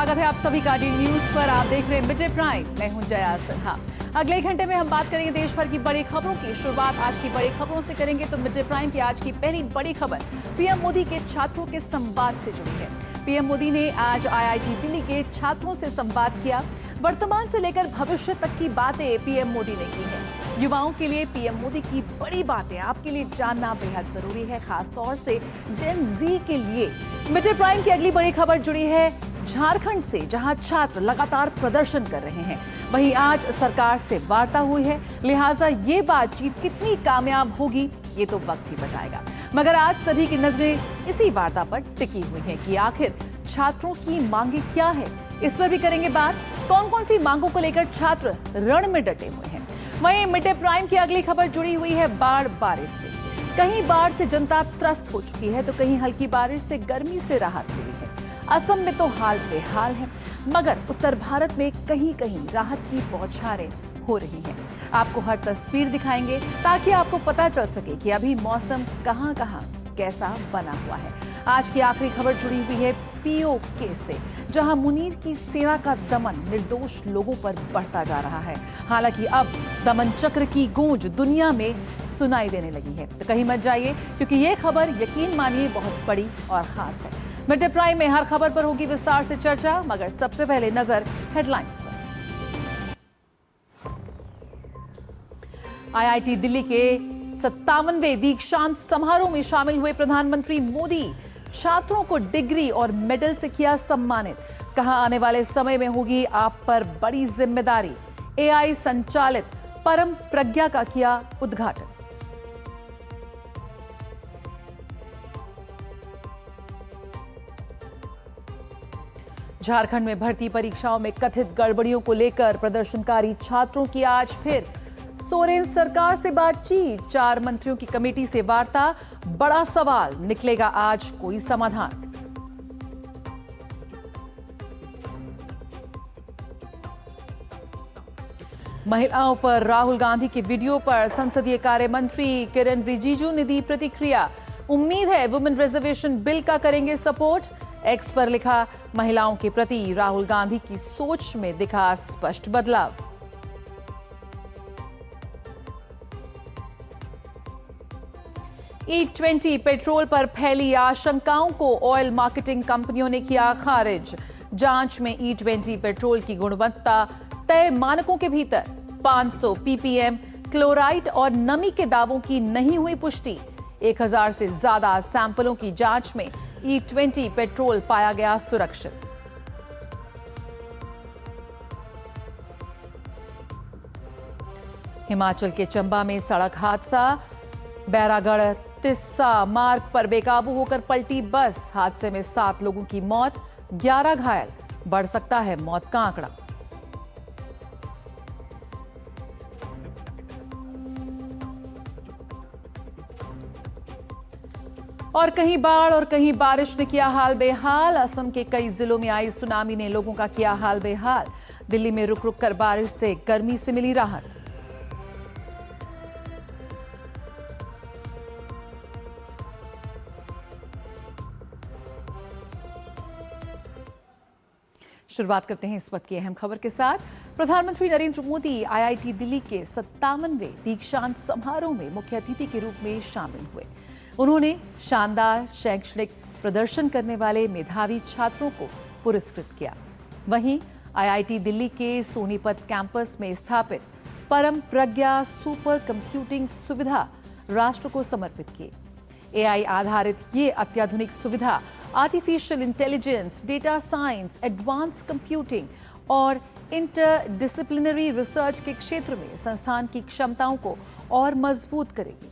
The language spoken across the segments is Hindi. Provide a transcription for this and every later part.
स्वागत है आप सभी का डी न्यूज पर। आप देख रहे हैं मिड डे प्राइम। मैं हूं जया सिन्हा। अगले घंटे में हम बात करेंगे देश भर की बड़ी खबरों की। शुरुआत आज की बड़ी खबरों से करेंगे तो मिड डे प्राइम की आज की पहली बड़ी खबर पीएम मोदी के छात्रों के संवाद से जुड़ी है। पीएम मोदी ने आज आईआईटी दिल्ली के छात्रों से संवाद किया। वर्तमान से लेकर भविष्य तक की बातें पीएम मोदी ने की हैं। युवाओं के लिए पीएम मोदी की बड़ी बातें आपके लिए जानना बेहद जरूरी है, खासतौर से जेन जी के लिए। मिड डे प्राइम की अगली बड़ी खबर जुड़ी है झारखंड से, जहां छात्र लगातार प्रदर्शन कर रहे हैं। वहीं आज सरकार से वार्ता हुई है, लिहाजा ये बातचीत कितनी कामयाब होगी ये तो वक्त ही बताएगा। मगर आज सभी की नजरें इसी वार्ता पर टिकी हुई हैं कि आखिर छात्रों की मांगे क्या है। इस पर भी करेंगे बात। कौन कौन सी मांगों को लेकर छात्र रण में डटे हुए हैं। वहीं मिड डे प्राइम की अगली खबर जुड़ी हुई है बाढ़ बारिश से। कहीं बाढ़ से जनता त्रस्त हो चुकी है तो कहीं हल्की बारिश से गर्मी से राहत मिली है। असम में तो हाल बेहाल है, मगर उत्तर भारत में कहीं कहीं राहत की बौछारें हो रही हैं। आपको हर तस्वीर दिखाएंगे ताकि आपको पता चल सके कि अभी मौसम कहां कहां कैसा बना हुआ है। आज की आखिरी खबर जुड़ी हुई है पीओके से, जहां मुनीर की सेना का दमन निर्दोष लोगों पर बढ़ता जा रहा है। हालांकि अब दमन चक्र की गूंज दुनिया में सुनाई देने लगी है। तो कहीं मत जाइए, क्योंकि ये खबर यकीन मानिए बहुत बड़ी और खास है। मिड डे प्राइम में हर खबर पर होगी विस्तार से चर्चा, मगर सबसे पहले नजर हेडलाइंस पर। आईआईटी दिल्ली के 57वें दीक्षांत समारोह में शामिल हुए प्रधानमंत्री मोदी। छात्रों को डिग्री और मेडल से किया सम्मानित। कहा आने वाले समय में होगी आप पर बड़ी जिम्मेदारी। एआई संचालित परम प्रज्ञा का किया उद्घाटन। झारखंड में भर्ती परीक्षाओं में कथित गड़बड़ियों को लेकर प्रदर्शनकारी छात्रों की आज फिर सोरेन सरकार से बातचीत। 4 मंत्रियों की कमेटी से वार्ता। बड़ा सवाल, निकलेगा आज कोई समाधान। महिलाओं पर राहुल गांधी के वीडियो पर संसदीय कार्य मंत्री किरेन रिजिजू ने दी प्रतिक्रिया। उम्मीद है वुमेन रिजर्वेशन बिल का करेंगे सपोर्ट। एक्स पर लिखा, महिलाओं के प्रति राहुल गांधी की सोच में दिखा स्पष्ट बदलाव। E20 पेट्रोल पर फैली आशंकाओं को ऑयल मार्केटिंग कंपनियों ने किया खारिज। जांच में E20 पेट्रोल की गुणवत्ता तय मानकों के भीतर 500 ppm क्लोराइड और नमी के दावों की नहीं हुई पुष्टि। 1000 से ज्यादा सैंपलों की जांच में E20 पेट्रोल पाया गया सुरक्षित। हिमाचल के चंबा में सड़क हादसा। बैरागढ़ तिस्सा मार्ग पर बेकाबू होकर पलटी बस। हादसे में 7 लोगों की मौत, 11 घायल। बढ़ सकता है मौत का आंकड़ा। और कहीं बाढ़ और कहीं बारिश ने किया हाल बेहाल। असम के कई जिलों में आई सुनामी ने लोगों का किया हाल बेहाल। दिल्ली में रुक रुक कर बारिश से गर्मी से मिली राहत। शुरुआत करते हैं इस वक्त की अहम खबर के साथ। प्रधानमंत्री नरेंद्र मोदी आईआईटी दिल्ली के 57वें दीक्षांत समारोह में मुख्य अतिथि के रूप में शामिल हुए। उन्होंने शानदार शैक्षणिक प्रदर्शन करने वाले मेधावी छात्रों को पुरस्कृत किया। वहीं आईआईटी दिल्ली के सोनीपत कैंपस में स्थापित परम प्रज्ञा सुपर कंप्यूटिंग सुविधा राष्ट्र को समर्पित की। एआई आधारित ये अत्याधुनिक सुविधा artificial intelligence, data science, advance computing और इंटरडिसिप्लिनरी रिसर्च के क्षेत्र में संस्थान की क्षमताओं को और मजबूत करेगी।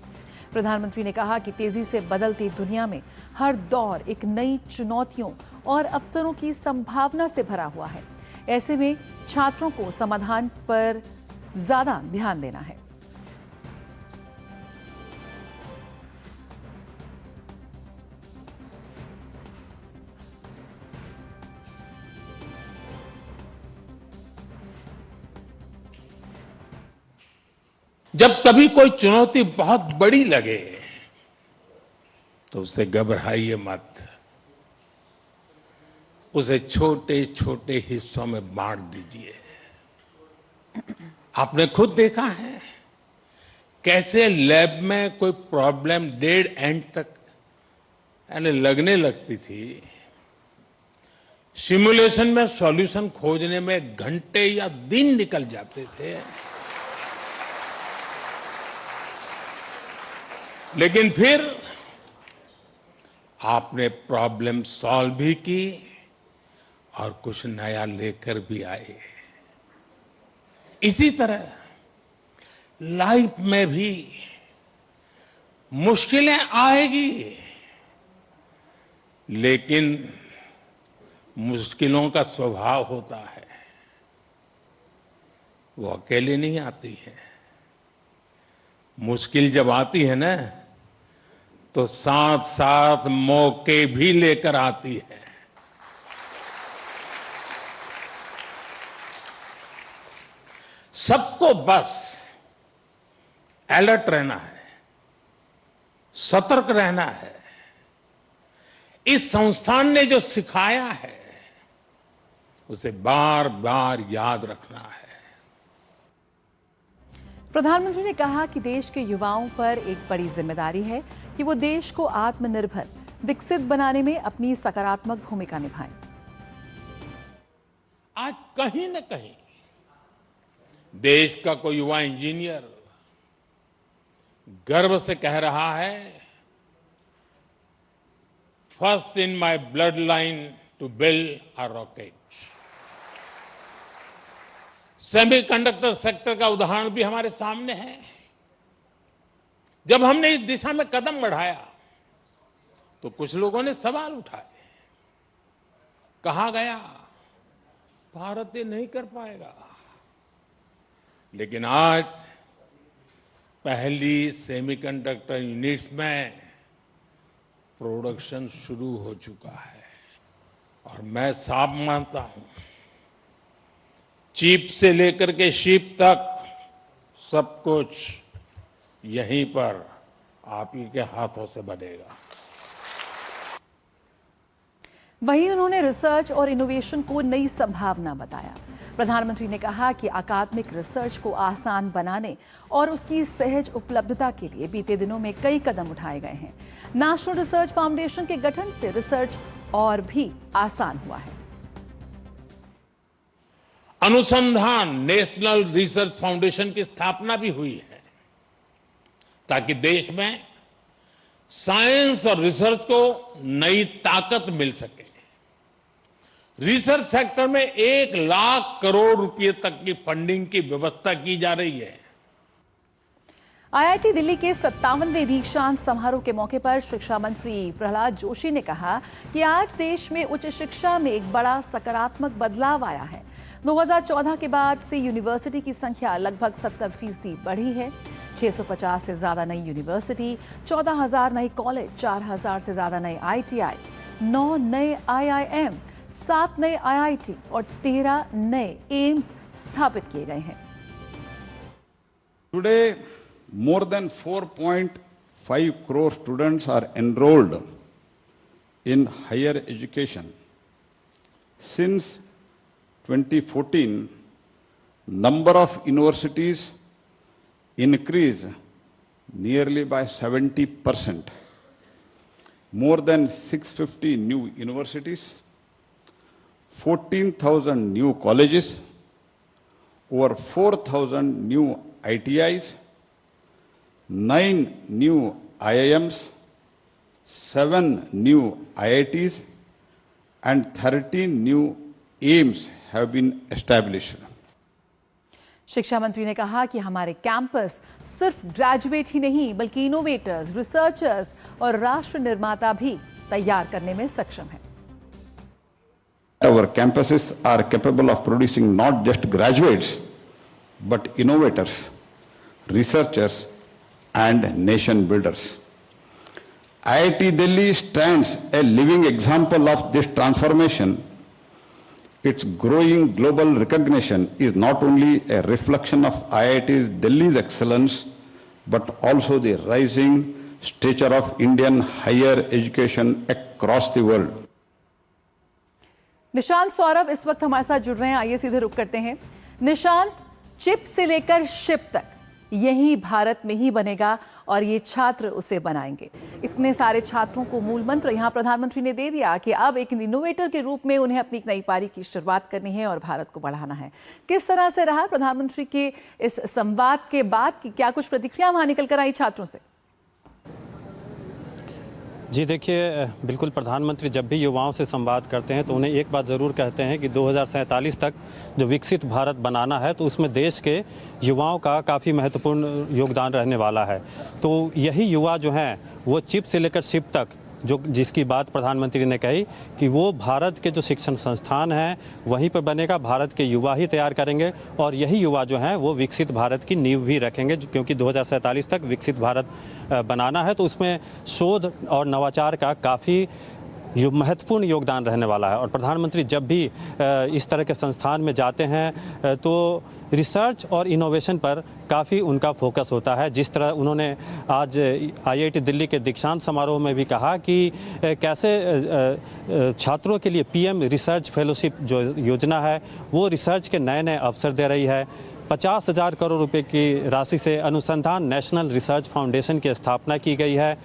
प्रधानमंत्री ने कहा कि तेजी से बदलती दुनिया में हर दौर एक नई चुनौतियों और अवसरों की संभावना से भरा हुआ है। ऐसे में छात्रों को समाधान पर ज्यादा ध्यान देना है। जब कभी कोई चुनौती बहुत बड़ी लगे तो उससे घबराइए मत। उसे छोटे छोटे हिस्सों में बांट दीजिए। आपने खुद देखा है कैसे लैब में कोई प्रॉब्लम डेड एंड तक यानी लगने लगती थी, सिमुलेशन में सॉल्यूशन खोजने में घंटे या दिन निकल जाते थे, लेकिन फिर आपने प्रॉब्लम सॉल्व भी की और कुछ नया लेकर भी आए। इसी तरह लाइफ में भी मुश्किलें आएगी, लेकिन मुश्किलों का स्वभाव होता है, वो अकेले नहीं आती है। मुश्किल जब आती है ना, तो साथ साथ मौके भी लेकर आती है। सबको बस अलर्ट रहना है, सतर्क रहना है। इस संस्थान ने जो सिखाया है उसे बार बार याद रखना है। प्रधानमंत्री ने कहा कि देश के युवाओं पर एक बड़ी जिम्मेदारी है कि वो देश को आत्मनिर्भर विकसित बनाने में अपनी सकारात्मक भूमिका निभाएं। आज कहीं न कहीं देश का कोई युवा इंजीनियर गर्व से कह रहा है, first in my bloodline to build a rocket. Semiconductor sector का उदाहरण भी हमारे सामने है। जब हमने इस दिशा में कदम बढ़ाया तो कुछ लोगों ने सवाल उठाए, कहा गया भारत ये नहीं कर पाएगा, लेकिन आज पहली सेमीकंडक्टर यूनिट्स में प्रोडक्शन शुरू हो चुका है। और मैं साफ मानता हूं, चिप से लेकर के शिप तक सब कुछ यहीं पर आप ही के हाथों से बनेगा। वहीं उन्होंने रिसर्च और इनोवेशन को नई संभावना बताया। प्रधानमंत्री ने कहा कि अकादमिक रिसर्च को आसान बनाने और उसकी सहज उपलब्धता के लिए बीते दिनों में कई कदम उठाए गए हैं। नेशनल रिसर्च फाउंडेशन के गठन से रिसर्च और भी आसान हुआ है। अनुसंधान नेशनल रिसर्च फाउंडेशन की स्थापना भी हुई है, ताकि देश में साइंस और रिसर्च को नई ताकत मिल सके। रिसर्च सेक्टर में 1 लाख करोड़ रुपए तक की फंडिंग की व्यवस्था की जा रही है। आईआईटी दिल्ली के 57वें दीक्षांत समारोह के मौके पर शिक्षा मंत्री प्रहलाद जोशी ने कहा कि आज देश में उच्च शिक्षा में एक बड़ा सकारात्मक बदलाव आया है। 2014 के बाद से यूनिवर्सिटी की संख्या लगभग 70% बढ़ी है। 650 से ज्यादा नई यूनिवर्सिटी, 14,000 नए कॉलेज, 4,000 से ज्यादा नए आईटीआई, 9 नए आईआईएम, 7 नए आईआईटी और 13 नए एम्स स्थापित किए गए हैं। Today, more than 4.5 crore students are enrolled in higher education. Since 2014, number of universities increased nearly by 70%. More than 650 new universities, 14,000 new colleges, over 4,000 new ITIs, 9 new IIMs, 7 new IITs, and 13 new AIMS have been established. शिक्षा मंत्री ने कहा कि हमारे कैंपस सिर्फ ग्रेजुएट ही नहीं बल्कि इनोवेटर्स, रिसर्चर्स और राष्ट्र निर्माता भी तैयार करने में सक्षम हैं। Our campuses are capable of producing not just graduates, but innovators, researchers, and nation builders. IIT Delhi stands a living example of this transformation. Its growing global recognition is not only a reflection of IIT Delhi's excellence, but also the rising stature of Indian higher education across the world. Nishant Saurabh इस वक्त हमारे साथ जुड़ रहे हैं, आइए सीधे रुक करते हैं। निशांत, चिप से लेकर शिप तक यही भारत में ही बनेगा और ये छात्र उसे बनाएंगे। इतने सारे छात्रों को मूल मंत्र यहाँ प्रधानमंत्री ने दे दिया कि अब एक इनोवेटर के रूप में उन्हें अपनी एक नई पारी की शुरुआत करनी है और भारत को बढ़ाना है। किस तरह से रहा प्रधानमंत्री के इस संवाद के बाद कि क्या कुछ प्रतिक्रिया वहां निकल कर आई छात्रों से? जी देखिए, बिल्कुल प्रधानमंत्री जब भी युवाओं से संवाद करते हैं तो उन्हें एक बात ज़रूर कहते हैं कि 2047 तक जो विकसित भारत बनाना है तो उसमें देश के युवाओं का काफ़ी महत्वपूर्ण योगदान रहने वाला है। तो यही युवा जो हैं वो चिप से लेकर शिप तक जो जिसकी बात प्रधानमंत्री ने कही कि वो भारत के जो शिक्षण संस्थान हैं वहीं पर बनेगा, भारत के युवा ही तैयार करेंगे और यही युवा जो हैं वो विकसित भारत की नींव भी रखेंगे, क्योंकि 2047 तक विकसित भारत बनाना है। तो उसमें शोध और नवाचार का काफ़ी महत्वपूर्ण योगदान रहने वाला है। और प्रधानमंत्री जब भी इस तरह के संस्थान में जाते हैं तो रिसर्च और इनोवेशन पर काफ़ी उनका फोकस होता है। जिस तरह उन्होंने आज IIT दिल्ली के दीक्षांत समारोह में भी कहा कि कैसे छात्रों के लिए PM रिसर्च फेलोशिप जो योजना है वो रिसर्च के नए नए अवसर दे रही है। 50,000 करोड़ रुपए की राशि से अनुसंधान नेशनल रिसर्च फाउंडेशन की स्थापना की गई है,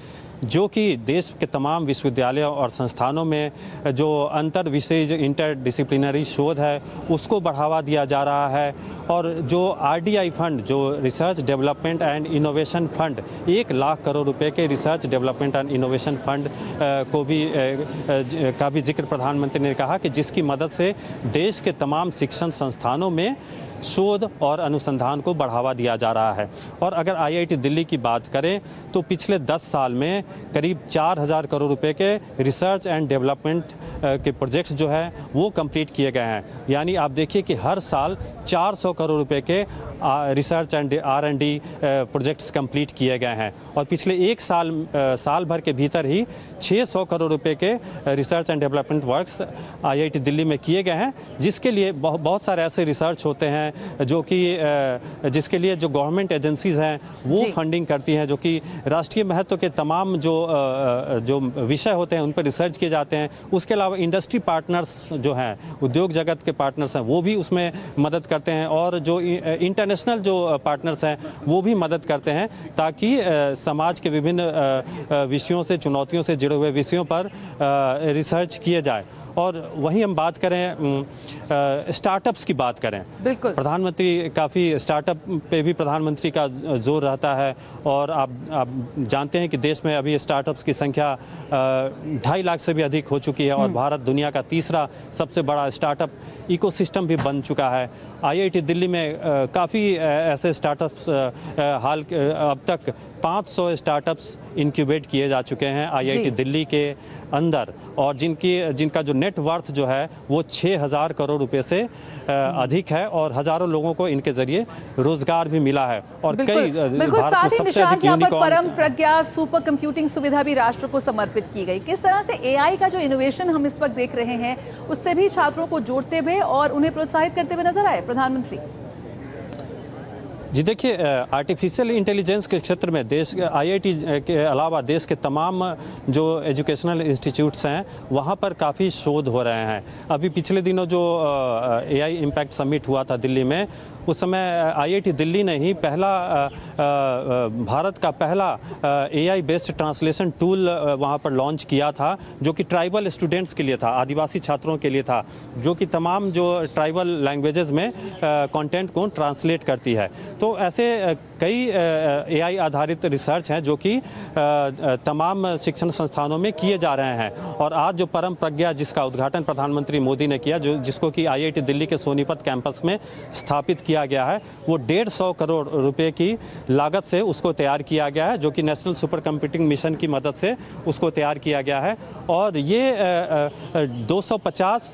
जो कि देश के तमाम विश्वविद्यालयों और संस्थानों में जो अंतर विषय इंटरडिसिप्लिनरी शोध है उसको बढ़ावा दिया जा रहा है। और जो RDI फंड, जो research development and innovation fund, 1 lakh crore रुपए के research development and innovation fund का भी जिक्र प्रधानमंत्री ने कहा कि जिसकी मदद से देश के तमाम शिक्षण संस्थानों में शोध और अनुसंधान को बढ़ावा दिया जा रहा है। और अगर IIT दिल्ली की बात करें तो पिछले 10 साल में करीब 4,000 करोड़ रुपए के रिसर्च एंड डेवलपमेंट के प्रोजेक्ट्स जो है वो कंप्लीट किए गए हैं। यानी आप देखिए कि हर साल 400 करोड़ रुपए के research and R&D projects complete किए गए हैं। और पिछले एक साल भर के भीतर ही 600 करोड़ रुपए के research and development works IIT Delhi में किए गए हैं, जिसके लिए बहुत सारे ऐसे रिसर्च होते हैं जो कि जिसके लिए जो गवर्नमेंट एजेंसीज हैं वो फंडिंग करती हैं, जो कि राष्ट्रीय महत्व के तमाम जो विषय होते हैं उन पर रिसर्च किए जाते हैं। उसके अलावा इंडस्ट्री पार्टनर्स जो हैं, उद्योग जगत के पार्टनर्स हैं, वो भी उसमें मदद करते हैं और जो इंटरनेशनल जो पार्टनर्स हैं वो भी मदद करते हैं, ताकि समाज के विभिन्न विषयों से, चुनौतियों से जुड़े हुए विषयों पर रिसर्च किए जाए। और वहीं हम बात करें स्टार्टअप्स की बात करें, बिल्कुल प्रधानमंत्री काफ़ी स्टार्टअप पे भी प्रधानमंत्री का जोर रहता है। और आप जानते हैं कि देश में अभी स्टार्टअप्स की संख्या 2.5 लाख से भी अधिक हो चुकी है और भारत दुनिया का तीसरा सबसे बड़ा स्टार्टअप इकोसिस्टम भी बन चुका है। IIT दिल्ली में काफ़ी ऐसे स्टार्टअप्स अब तक 500 स्टार्टअप्स इंक्यूबेट किए जा चुके हैं IIT दिल्ली के अंदर, और जिनका जो नेट वर्थ जो है वो 6,000 करोड़ रुपए से अधिक है और हजारों लोगों को इनके जरिए रोजगार भी मिला है। और कई साथ ही निशांत यहाँ पर परम प्रज्ञा सुपर कंप्यूटिंग सुविधा भी राष्ट्र को समर्पित की गई। किस तरह से AI का जो इनोवेशन हम इस वक्त देख रहे हैं उससे भी छात्रों को जोड़ते हुए और उन्हें प्रोत्साहित करते हुए नजर आए प्रधानमंत्री? जी देखिए, आर्टिफिशियल इंटेलिजेंस के क्षेत्र में देश IIT के अलावा देश के तमाम जो एजुकेशनल इंस्टीट्यूट्स हैं वहाँ पर काफ़ी शोध हो रहे हैं। अभी पिछले दिनों जो AI इम्पैक्ट समिट हुआ था दिल्ली में, उस समय IIT दिल्ली ने ही भारत का पहला AI बेस्ड ट्रांसलेशन टूल वहाँ पर लॉन्च किया था, जो कि ट्राइबल स्टूडेंट्स के लिए था, आदिवासी छात्रों के लिए था, जो कि तमाम जो ट्राइबल लैंग्वेजेस में कंटेंट को ट्रांसलेट करती है। तो ऐसे कई AI आधारित रिसर्च हैं जो कि तमाम शिक्षण संस्थानों में किए जा रहे हैं। और आज जो परम प्रज्ञा, जिसका उद्घाटन प्रधानमंत्री मोदी ने किया, जिसको कि IIT दिल्ली के सोनीपत कैंपस में स्थापित किया गया है, वो 150 करोड़ रुपए की लागत से उसको तैयार किया गया है, जो कि नेशनल सुपर कंप्यूटिंग मिशन की मदद से उसको तैयार किया गया है। और ये 250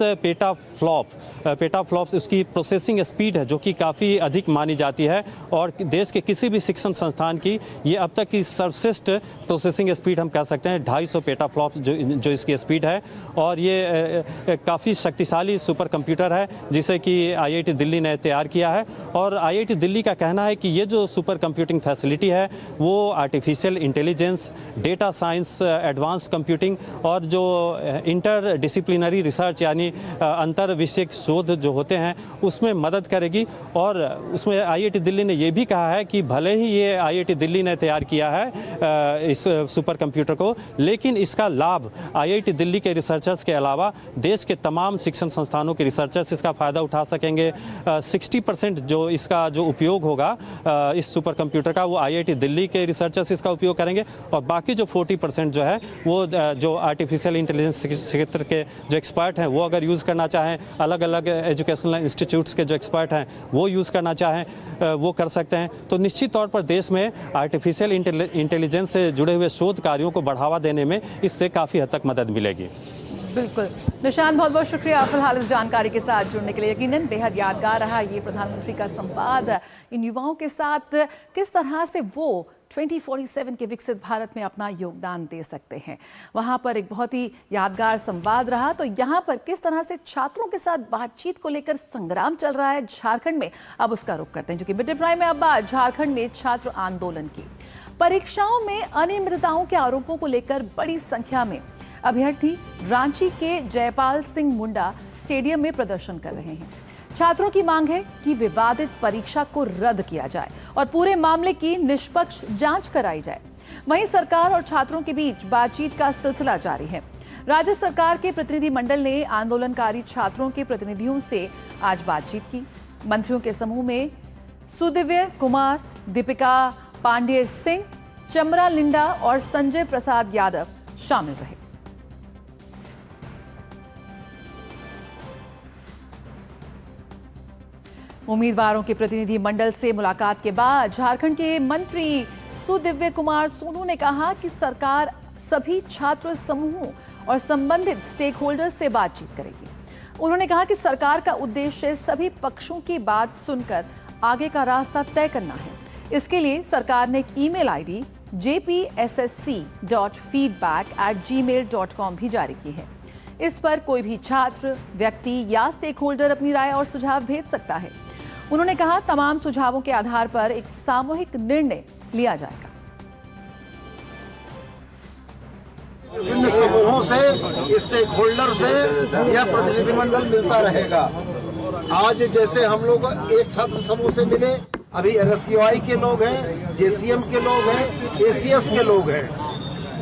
पेटाफ्लॉप्स उसकी प्रोसेसिंग स्पीड है, जो कि काफ़ी अधिक मानी जाती है। और देश के किसी भी शिक्षण संस्थान की ये अब तक की सर्वश्रेष्ठ प्रोसेसिंग स्पीड हम कह सकते हैं। 250 पेटाफ्लॉप्स जो इसकी स्पीड है, और ये काफ़ी शक्तिशाली सुपर कंप्यूटर है जिसे कि IIT दिल्ली ने तैयार किया है। और IIT दिल्ली का कहना है कि ये जो सुपर कंप्यूटिंग फैसिलिटी है वो artificial intelligence, data science, advance computing और जो इंटर डिसिप्लिनरी रिसर्च यानी अंतर विषयक शोध जो होते हैं उसमें मदद करेगी। और उसमें IIT दिल्ली ने ये भी कहा है कि भले ही ये IIT दिल्ली ने तैयार किया है इस सुपर कंप्यूटर को, लेकिन इसका लाभ IIT दिल्ली के रिसर्चर्स के अलावा देश के तमाम शिक्षण संस्थानों के रिसर्चर्स इसका फ़ायदा उठा सकेंगे। 60% जो इसका जो उपयोग होगा इस सुपर कंप्यूटर का वो IIT दिल्ली के रिसर्चर्स इसका उपयोग करेंगे, और बाकी जो 40% जो है वो जो आर्टिफिशियल इंटेलिजेंस क्षेत्र के जो एक्सपर्ट हैं वो अगर यूज़ करना चाहें, अलग अलग एजुकेशनल इंस्टीट्यूट्स के जो एक्सपर्ट हैं वो यूज़ करना चाहें वो कर सकते हैं। तो निश्चित तौर पर देश में आर्टिफिशियल इंटेलिजेंस से जुड़े हुए शोध कार्यों को बढ़ावा देने में इससे काफ़ी हद तक मदद मिलेगी। बिल्कुल निशांत, बहुत बहुत शुक्रिया फिलहाल इस जानकारी के साथ जुड़ने के लिए। यकीनन बेहद यादगार रहा ये प्रधानमंत्री का संवाद इन युवाओं के साथ, किस तरह से वो 2047 के विकसित भारत में अपना योगदान दे सकते हैं। वहां पर एक बहुत ही यादगार संवाद रहा। तो यहां पर किस तरह से छात्रों के साथ बातचीत को लेकर संग्राम चल रहा है झारखंड में, अब उसका रुख करते हैं, क्योंकि मिड डे प्राइम में अब बात झारखंड में छात्र आंदोलन की। परीक्षाओं में अनियमितताओं के आरोपों को लेकर बड़ी संख्या में अभ्यर्थी रांची के जयपाल सिंह मुंडा स्टेडियम में प्रदर्शन कर रहे हैं। छात्रों की मांग है कि विवादित परीक्षा को रद्द किया जाए और पूरे मामले की निष्पक्ष जांच कराई जाए। वहीं सरकार और छात्रों के बीच बातचीत का सिलसिला जारी है। राज्य सरकार के प्रतिनिधि मंडल ने आंदोलनकारी छात्रों के प्रतिनिधियों से आज बातचीत की। मंत्रियों के समूह में सुदिव्य कुमार, दीपिका पांडेय सिंह, चमरा लिंडा और संजय प्रसाद यादव शामिल रहे। उम्मीदवारों के प्रतिनिधि मंडल से मुलाकात के बाद झारखंड के मंत्री सुदिव्य कुमार सोनू ने कहा कि सरकार सभी छात्र समूहों और संबंधित स्टेक होल्डर्स से बातचीत करेगी। उन्होंने कहा कि सरकार का उद्देश्य सभी पक्षों की बात सुनकर आगे का रास्ता तय करना है। इसके लिए सरकार ने एक ईमेल आईडी jpssc.feedback@gmail.com भी जारी की है। इस पर कोई भी छात्र, व्यक्ति या स्टेक होल्डर अपनी राय और सुझाव भेज सकता है। उन्होंने कहा तमाम सुझावों के आधार पर एक सामूहिक निर्णय लिया जाएगा। विभिन्न समूहों से, स्टेक होल्डर से यह प्रतिनिधिमंडल मिलता रहेगा। आज जैसे हम लोग एक छात्र समूह से मिले, अभी NSUI के लोग हैं, JCM के लोग हैं, ACS के लोग हैं,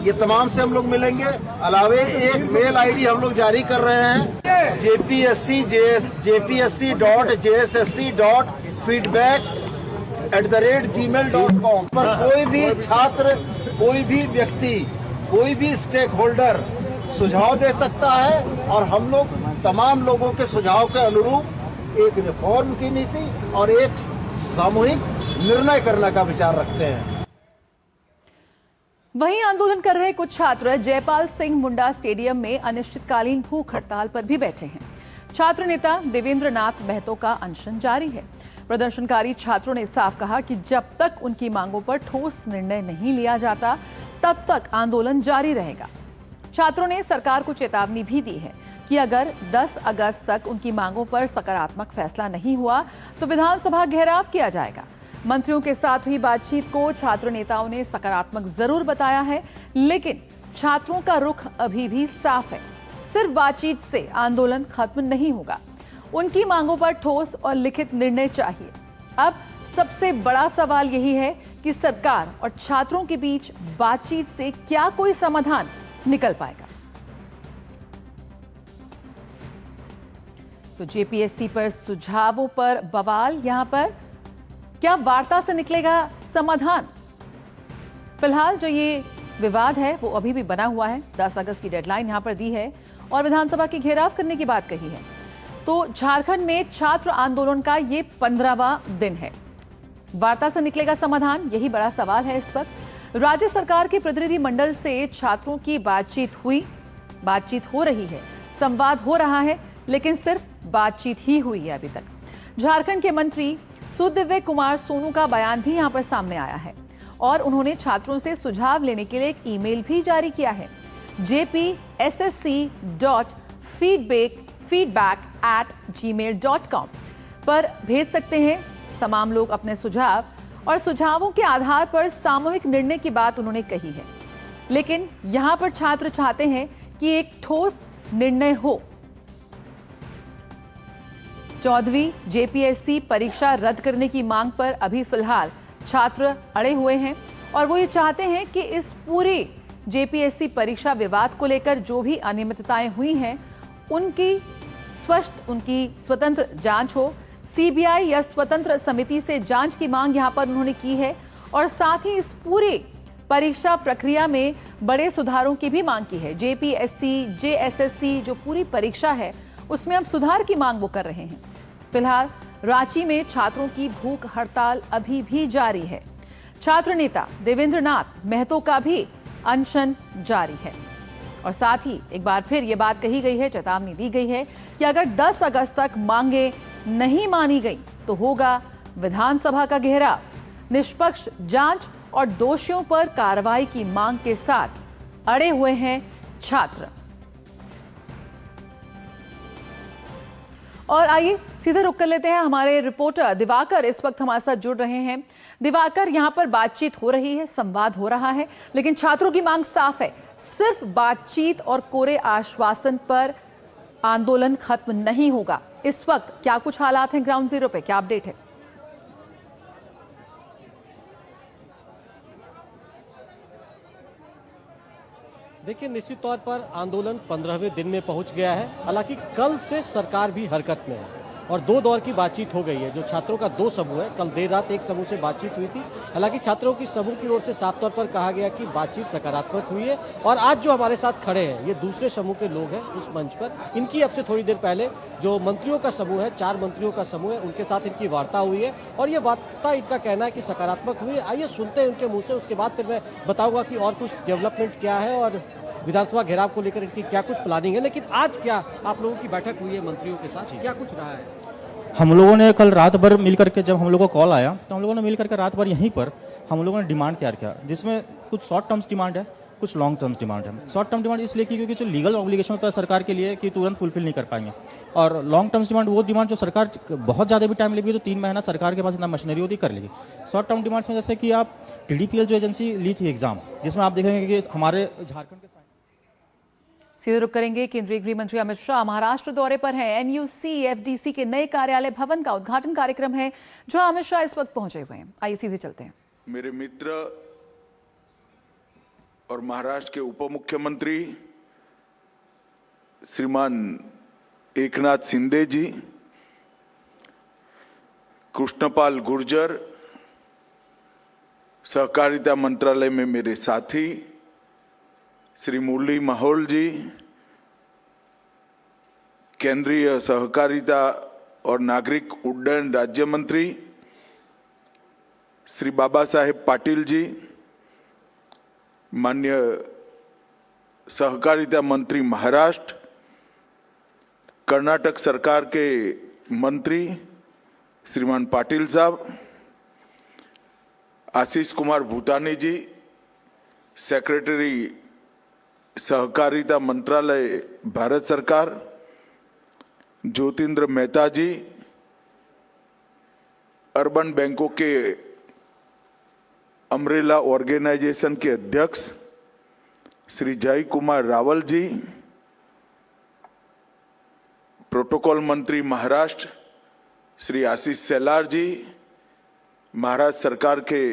ये तमाम से हम लोग मिलेंगे। अलावे एक मेल आईडी हम लोग जारी कर रहे हैं jpsc.feedback@gmail.com पर कोई भी छात्र, कोई भी व्यक्ति, कोई भी स्टेक होल्डर सुझाव दे सकता है और हम लोग तमाम लोगों के सुझाव के अनुरूप एक रिफॉर्म की नीति और एक सामूहिक निर्णय करने का विचार रखते हैं। वहीं आंदोलन कर रहे कुछ छात्र जयपाल सिंह मुंडा स्टेडियम में अनिश्चितकालीन भूख हड़ताल पर भी बैठे हैं। छात्र नेता देवेंद्र नाथ महतो का अनशन जारी है। प्रदर्शनकारी छात्रों ने साफ कहा कि जब तक उनकी मांगों पर ठोस निर्णय नहीं लिया जाता तब तक आंदोलन जारी रहेगा। छात्रों ने सरकार को चेतावनी भी दी है कि अगर 10 अगस्त तक उनकी मांगों पर सकारात्मक फैसला नहीं हुआ तो विधानसभा घेराव किया जाएगा। मंत्रियों के साथ हुई बातचीत को छात्र नेताओं ने सकारात्मक जरूर बताया है, लेकिन छात्रों का रुख अभी भी साफ है। सिर्फ बातचीत से आंदोलन खत्म नहीं होगा। उनकी मांगों पर ठोस और लिखित निर्णय चाहिए। अब सबसे बड़ा सवाल यही है कि सरकार और छात्रों के बीच बातचीत से क्या कोई समाधान निकल पाएगा। तो जेपीएससी पर सुझावों पर बवाल, यहां पर क्या वार्ता से निकलेगा समाधान? फिलहाल जो ये विवाद है वो अभी भी बना हुआ है। 10 अगस्त की डेडलाइन यहां पर दी है और विधानसभा की घेराव करने की बात कही है। तो झारखंड में छात्र आंदोलन का ये 15वां दिन है। वार्ता से निकलेगा समाधान, यही बड़ा सवाल है इस वक्त। राज्य सरकार के प्रतिनिधि मंडल से छात्रों की बातचीत हुई, बातचीत हो रही है, संवाद हो रहा है, लेकिन सिर्फ बातचीत ही हुई है अभी तक। झारखंड के मंत्री सुदिव्य कुमार सोनू का बयान भी यहां पर सामने आया है और उन्होंने छात्रों से सुझाव लेने के लिए एक ईमेल भी जारी किया है। jpssc.feedback@gmail.com पर भेज सकते हैं तमाम लोग अपने सुझाव, और सुझावों के आधार पर सामूहिक निर्णय की बात उन्होंने कही है। लेकिन यहां पर छात्र चाहते हैं कि एक ठोस निर्णय हो। 14वीं जेपीएससी परीक्षा रद्द करने की मांग पर अभी फिलहाल छात्र अड़े हुए हैं और वो ये चाहते हैं कि इस पूरे जेपीएससी परीक्षा विवाद को लेकर जो भी अनियमितताएं हुई हैं उनकी स्वतंत्र जांच हो। सीबीआई या स्वतंत्र समिति से जांच की मांग यहां पर उन्होंने की है और साथ ही इस पूरे परीक्षा प्रक्रिया में बड़े सुधारों की भी मांग की है। जेपीएससी, जेएसएससी जो पूरी परीक्षा है उसमें अब सुधार की मांग वो कर रहे हैं। फिलहाल रांची में छात्रों की भूख हड़ताल अभी भी जारी है। छात्र नेता देवेंद्र नाथ महतो का भी अनशन जारी है और साथ ही एक बार फिर यह बात कही गई है, चेतावनी दी गई है कि अगर 10 अगस्त तक मांगे नहीं मानी गई तो होगा विधानसभा का घेराव। निष्पक्ष जांच और दोषियों पर कार्रवाई की मांग के साथ अड़े हुए हैं छात्र। और आइए सीधे रुक कर लेते हैं, हमारे रिपोर्टर दिवाकर इस वक्त हमारे साथ जुड़ रहे हैं। दिवाकर, यहां पर बातचीत हो रही है, संवाद हो रहा है, लेकिन छात्रों की मांग साफ है, सिर्फ बातचीत और कोरे आश्वासन पर आंदोलन खत्म नहीं होगा। इस वक्त क्या कुछ हालात हैं ग्राउंड जीरो पे, क्या अपडेट है? देखिए, निश्चित तौर पर आंदोलन 15वें दिन में पहुंच गया है। हालांकि कल से सरकार भी हरकत में है और 2 दौर की बातचीत हो गई है। जो छात्रों का 2 समूह है, कल देर रात एक समूह से बातचीत हुई थी। हालांकि छात्रों की समूह की ओर से साफ तौर पर कहा गया कि बातचीत सकारात्मक हुई है और आज जो हमारे साथ खड़े हैं ये दूसरे समूह के लोग हैं उस मंच पर। इनकी अब से थोड़ी देर पहले जो मंत्रियों का समूह है, 4 मंत्रियों का समूह है, उनके साथ इनकी वार्ता हुई है और ये वार्ता इनका कहना है कि सकारात्मक हुई है। आइए सुनते हैं उनके मुँह से, उसके बाद फिर मैं बताऊँगा कि और कुछ डेवलपमेंट क्या है और विधानसभा घेराव को लेकर इनकी क्या कुछ प्लानिंग है। लेकिन आज क्या आप लोगों की बैठक हुई है मंत्रियों के साथ, क्या कुछ रहा है? हम लोगों ने कल रात भर मिल करके, जब हम लोगों को कॉल आया तो हम लोगों ने मिल करके रात भर यहीं पर हम लोगों ने डिमांड तैयार किया, जिसमें कुछ शॉर्ट टर्म्स डिमांड है, कुछ लॉन्ग टर्म्स डिमांड है। शॉर्ट टर्म डिमांड इसलिए क्योंकि जो लीगल ऑब्लिगेशन होता है सरकार के लिए कि तुरंत फुलफिल नहीं कर पाएंगे, और लॉन्ग टर्म्स डिमांड वो डिमांड जो सरकार बहुत ज़्यादा भी टाइम लेगी तो 3 महीना सरकार के पास इतना मशीनरी होती कर लेगी। शॉर्ट टर्म डिमांड्स में जैसे कि आप TDPL जो एजेंसी ली थी एग्जाम, जिसमें आप देखेंगे कि हमारे झारखंड के सीधे रुक करेंगे। केंद्रीय गृह मंत्री अमित शाह महाराष्ट्र दौरे पर हैं। NUC FDC के नए कार्यालय भवन का उद्घाटन कार्यक्रम है जहां अमित शाह इस वक्त पहुंचे हुए हैं। आइए सीधे चलते हैं। मेरे मित्र और महाराष्ट्र के उप मुख्यमंत्री श्रीमान एकनाथ शिंदे जी, कृष्णपाल गुर्जर, सहकारिता मंत्रालय में मेरे साथी श्री मुरली माहौल जी, केंद्रीय सहकारिता और नागरिक उड्डयन राज्य मंत्री श्री बाबा साहेब पाटिल जी, माननीय सहकारिता मंत्री महाराष्ट्र, कर्नाटक सरकार के मंत्री श्रीमान पाटिल साहब, आशीष कुमार भूटानी जी, सेक्रेटरी सहकारिता मंत्रालय भारत सरकार, ज्योतिंद्र मेहता जी, अर्बन बैंकों के अम्ब्रेला ऑर्गेनाइजेशन के अध्यक्ष श्री जय कुमार रावल जी, प्रोटोकॉल मंत्री महाराष्ट्र श्री आशीष सेलार जी, महाराष्ट्र सरकार के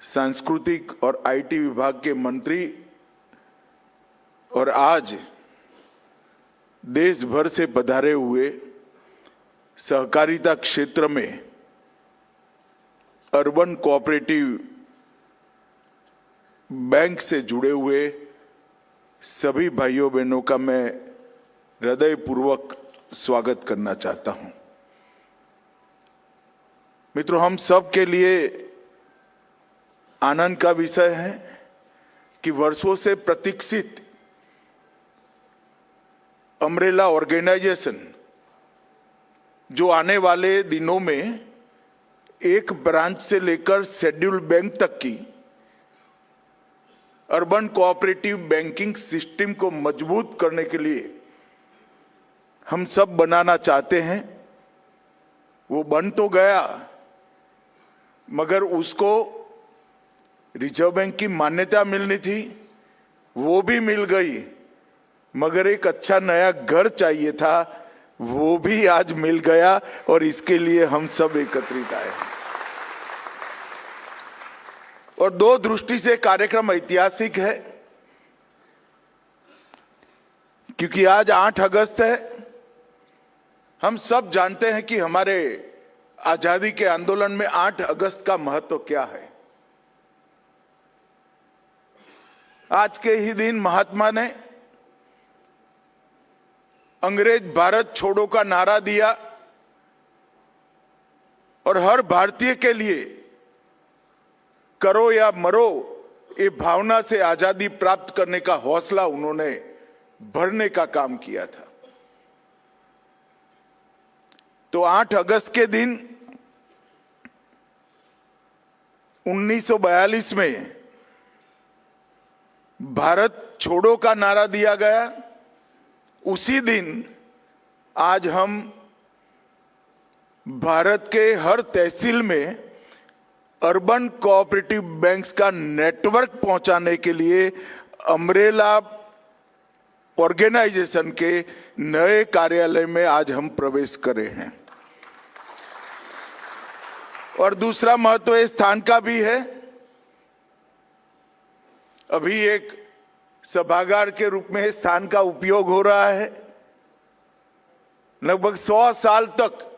सांस्कृतिक और IT विभाग के मंत्री, और आज देश भर से पधारे हुए सहकारिता क्षेत्र में अर्बन कोऑपरेटिव बैंक से जुड़े हुए सभी भाइयों बहनों का मैं हृदयपूर्वक स्वागत करना चाहता हूं। मित्रों, हम सब के लिए आनंद का विषय है कि वर्षों से प्रतीक्षित अम्ब्रेला ऑर्गेनाइजेशन जो आने वाले दिनों में एक ब्रांच से लेकर शेड्यूल बैंक तक की अर्बन कोऑपरेटिव बैंकिंग सिस्टम को मजबूत करने के लिए हम सब बनाना चाहते हैं। वो बन तो गया, मगर उसको रिजर्व बैंक की मान्यता मिलनी थी, वो भी मिल गई, मगर एक अच्छा नया घर चाहिए था, वो भी आज मिल गया और इसके लिए हम सब एकत्रित आए। और दो दृष्टि से कार्यक्रम ऐतिहासिक है, क्योंकि आज 8 अगस्त है। हम सब जानते हैं कि हमारे आजादी के आंदोलन में 8 अगस्त का महत्व क्या है। आज के ही दिन महात्मा ने अंग्रेज भारत छोड़ो का नारा दिया और हर भारतीय के लिए करो या मरो ये भावना से आजादी प्राप्त करने का हौसला उन्होंने भरने का काम किया था। तो 8 अगस्त के दिन 1942 में भारत छोड़ो का नारा दिया गया। उसी दिन आज हम भारत के हर तहसील में अर्बन कोऑपरेटिव बैंक्स का नेटवर्क पहुंचाने के लिए अम्ब्रेला ऑर्गेनाइजेशन के नए कार्यालय में आज हम प्रवेश करे हैं। और दूसरा महत्व इस स्थान का भी है। अभी एक सभागार के रूप में इस स्थान का उपयोग हो रहा है। लगभग 100 साल तक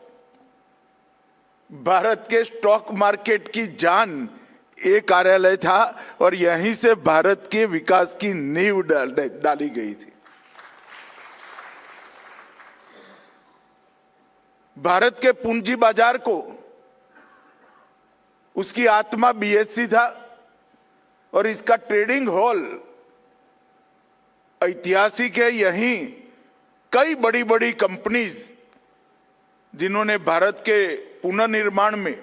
भारत के स्टॉक मार्केट की जान ये कार्यालय था और यहीं से भारत के विकास की नींव डाली गई थी। भारत के पूंजी बाजार को उसकी आत्मा बीएससी था और इसका ट्रेडिंग हॉल ऐतिहासिक है। यहीं कई बड़ी बड़ी कंपनीज जिन्होंने भारत के पुनर्निर्माण में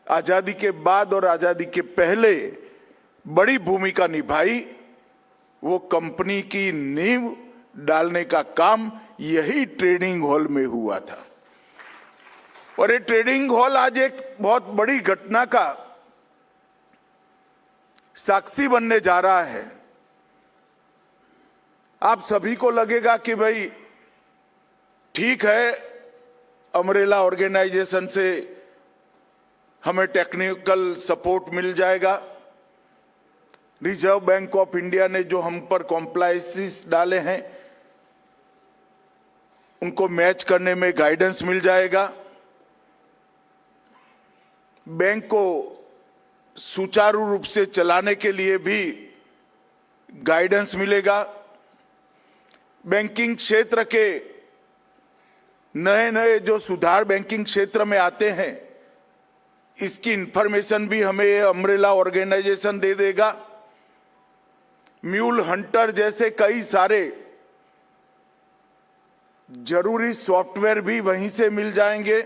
आजादी के बाद और आजादी के पहले बड़ी भूमिका निभाई, वो कंपनी की नींव डालने का काम यही ट्रेडिंग हॉल में हुआ था। और ये ट्रेडिंग हॉल आज एक बहुत बड़ी घटना का साक्षी बनने जा रहा है। आप सभी को लगेगा कि भाई ठीक है, अम्ब्रेला ऑर्गेनाइजेशन से हमें टेक्निकल सपोर्ट मिल जाएगा, रिजर्व बैंक ऑफ इंडिया ने जो हम पर कॉम्प्लाइंसेस डाले हैं उनको मैच करने में गाइडेंस मिल जाएगा, बैंक को सुचारू रूप से चलाने के लिए भी गाइडेंस मिलेगा, बैंकिंग क्षेत्र के नए नए जो सुधार बैंकिंग क्षेत्र में आते हैं इसकी इंफॉर्मेशन भी हमें अम्ब्रेला ऑर्गेनाइजेशन दे देगा। म्यूल हंटर जैसे कई सारे जरूरी सॉफ्टवेयर भी वहीं से मिल जाएंगे।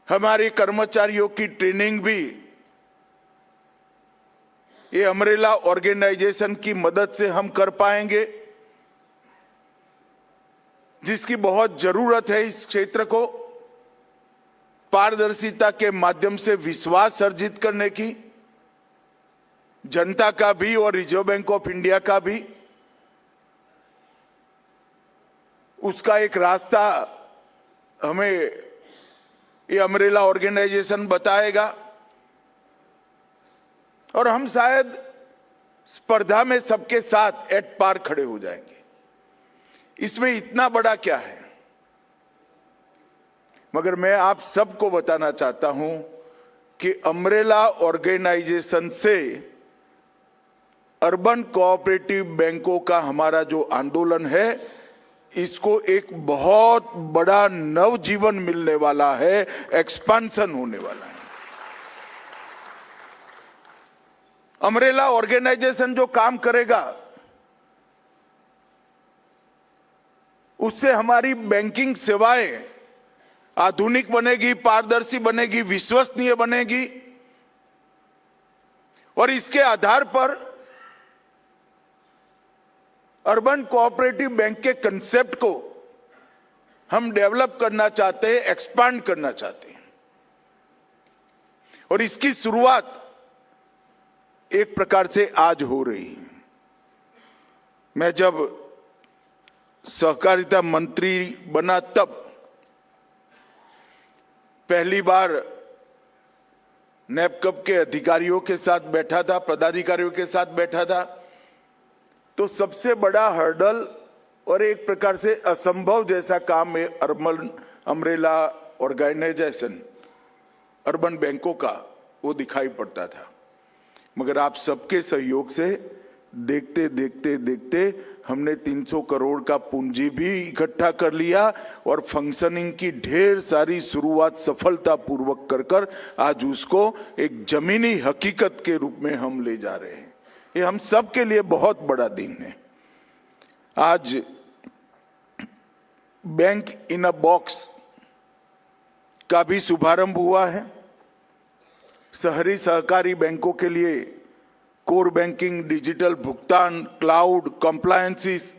हमारे कर्मचारियों की ट्रेनिंग भी ये अम्ब्रेला ऑर्गेनाइजेशन की मदद से हम कर पाएंगे, जिसकी बहुत जरूरत है इस क्षेत्र को पारदर्शिता के माध्यम से विश्वास अर्जित करने की, जनता का भी और रिजर्व बैंक ऑफ इंडिया का भी। उसका एक रास्ता हमें ये अम्ब्रेला ऑर्गेनाइजेशन बताएगा और हम शायद स्पर्धा में सबके साथ एट पार खड़े हो जाएंगे। इसमें इतना बड़ा क्या है, मगर मैं आप सबको बताना चाहता हूं कि अम्ब्रेला ऑर्गेनाइजेशन से अर्बन कोऑपरेटिव बैंकों का हमारा जो आंदोलन है इसको एक बहुत बड़ा नवजीवन मिलने वाला है, एक्सपेंशन होने वाला है। अम्ब्रेला ऑर्गेनाइजेशन जो काम करेगा उससे हमारी बैंकिंग सेवाएं आधुनिक बनेगी, पारदर्शी बनेगी, विश्वसनीय बनेगी और इसके आधार पर अर्बन कोऑपरेटिव बैंक के कंसेप्ट को हम डेवलप करना चाहते हैं, एक्सपांड करना चाहते हैं। और इसकी शुरुआत एक प्रकार से आज हो रही है। मैं जब सहकारिता मंत्री बना तब पहली बार नैपकब के अधिकारियों के साथ बैठा था, पदाधिकारियों के साथ बैठा था, तो सबसे बड़ा हर्डल और एक प्रकार से असंभव जैसा काम है अर्बन अम्ब्रेला ऑर्गेनाइजेशन, अर्बन बैंकों का, वो दिखाई पड़ता था। मगर आप सबके सहयोग से देखते देखते देखते हमने 300 करोड़ का पूंजी भी इकट्ठा कर लिया और फंक्शनिंग की ढेर सारी शुरुआत सफलतापूर्वक कर आज उसको एक जमीनी हकीकत के रूप में हम ले जा रहे हैं। ये हम सब के लिए बहुत बड़ा दिन है। आज बैंक इन अ बॉक्स का भी शुभारंभ हुआ है। शहरी सहकारी बैंकों के लिए कोर बैंकिंग, डिजिटल भुगतान, क्लाउड, कंप्लायंसेस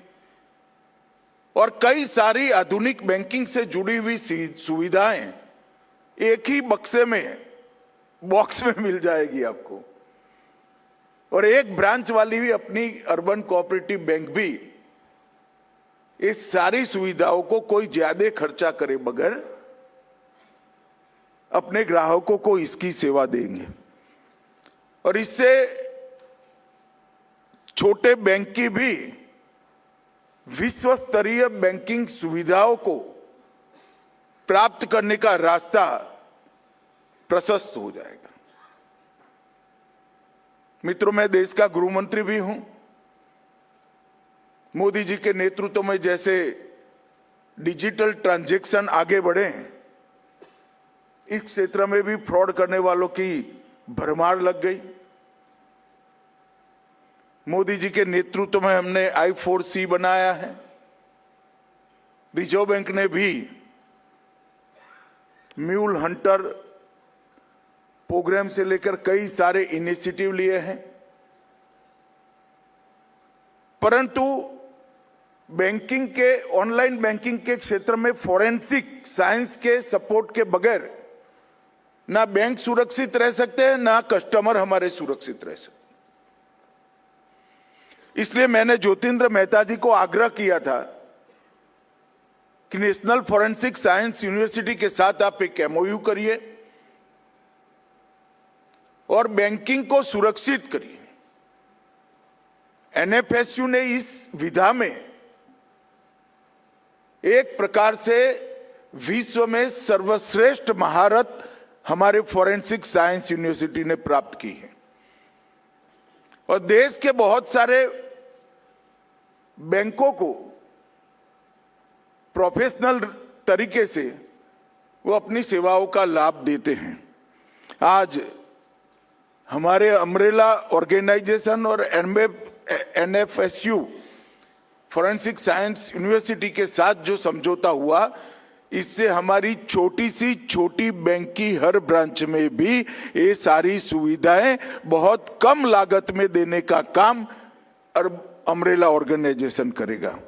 और कई सारी आधुनिक बैंकिंग से जुड़ी हुई सुविधाएं एक ही बॉक्स में मिल जाएगी आपको। और एक ब्रांच वाली भी अपनी अर्बन कोऑपरेटिव बैंक भी इस सारी सुविधाओं को कोई ज्यादा खर्चा करे बगैर अपने ग्राहकों को इसकी सेवा देंगे। और इससे छोटे बैंक की भी विश्व स्तरीय बैंकिंग सुविधाओं को प्राप्त करने का रास्ता प्रशस्त हो जाएगा। मित्रों, मैं देश का गृह मंत्री भी हूं। मोदी जी के नेतृत्व में जैसे डिजिटल ट्रांजैक्शन आगे बढ़े, इस क्षेत्र में भी फ्रॉड करने वालों की भरमार लग गई। मोदी जी के नेतृत्व में हमने I4C बनाया है। रिजर्व बैंक ने भी म्यूल हंटर प्रोग्राम से लेकर कई सारे इनिशिएटिव लिए हैं। परंतु बैंकिंग के, ऑनलाइन बैंकिंग के क्षेत्र में फोरेंसिक साइंस के सपोर्ट के बगैर ना बैंक सुरक्षित रह सकते हैं, ना कस्टमर हमारे सुरक्षित रह सकते। इसलिए मैंने ज्योतिन्द्र मेहता जी को आग्रह किया था कि नेशनल फोरेंसिक साइंस यूनिवर्सिटी के साथ आप एक MOU करिए और बैंकिंग को सुरक्षित करिए। NFSU ने इस विधा में एक प्रकार से विश्व में सर्वश्रेष्ठ महारत हमारे फोरेंसिक साइंस यूनिवर्सिटी ने प्राप्त की है। और देश के बहुत सारे बैंकों को प्रोफेशनल तरीके से वो अपनी सेवाओं का लाभ देते हैं। आज हमारे अम्ब्रेला ऑर्गेनाइजेशन और NFSU फोरेंसिक साइंस यूनिवर्सिटी के साथ जो समझौता हुआ, इससे हमारी छोटी बैंक की हर ब्रांच में भी ये सारी सुविधाएं बहुत कम लागत में देने का काम अम्ब्रेला ऑर्गेनाइजेशन करेगा।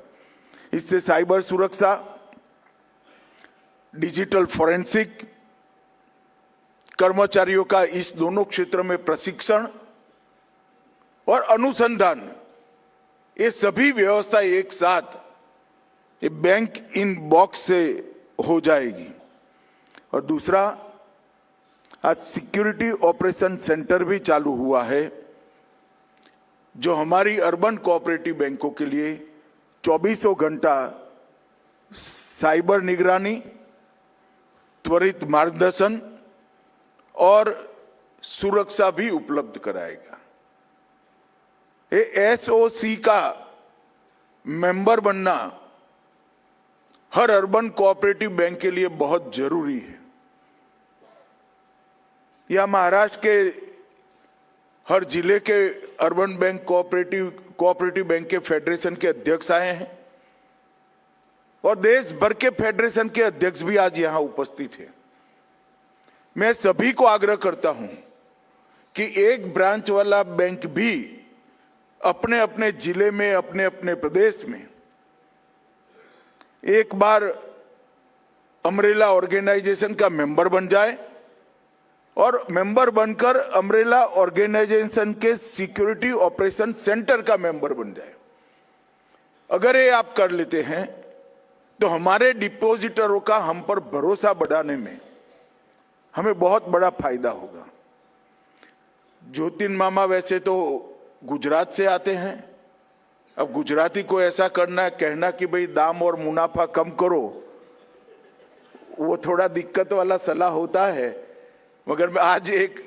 इससे साइबर सुरक्षा, डिजिटल फोरेंसिक, कर्मचारियों का इस दोनों क्षेत्र में प्रशिक्षण और अनुसंधान, ये सभी व्यवस्था एक साथ ये बैंक इन बॉक्स से हो जाएगी। और दूसरा, आज सिक्योरिटी ऑपरेशन सेंटर भी चालू हुआ है, जो हमारी अर्बन कोऑपरेटिव बैंकों के लिए 24 घंटा साइबर निगरानी, त्वरित मार्गदर्शन और सुरक्षा भी उपलब्ध कराएगा। ये SOC का मेंबर बनना हर अर्बन कोऑपरेटिव बैंक के लिए बहुत जरूरी है। या महाराष्ट्र के हर जिले के अर्बन बैंक कोऑपरेटिव बैंक के फेडरेशन के अध्यक्ष आए हैं। और देश भर के फेडरेशन के अध्यक्ष भी आज यहां उपस्थित हैं। मैं सभी को आग्रह करता हूं कि एक ब्रांच वाला बैंक भी अपने अपने जिले में, अपने अपने प्रदेश में एक बार अम्ब्रेला ऑर्गेनाइजेशन का मेंबर बन जाए और मेंबर बनकर अम्ब्रेला ऑर्गेनाइजेशन के सिक्योरिटी ऑपरेशन सेंटर का मेंबर बन जाए। अगर ये आप कर लेते हैं तो हमारे डिपॉजिटरों का हम पर भरोसा बढ़ाने में हमें बहुत बड़ा फायदा होगा। ज्योतिन मामा वैसे तो गुजरात से आते हैं, अब गुजराती को ऐसा करना, कहना कि भाई दाम और मुनाफा कम करो, वो थोड़ा दिक्कत वाला सलाह होता है। मगर मैं आज एक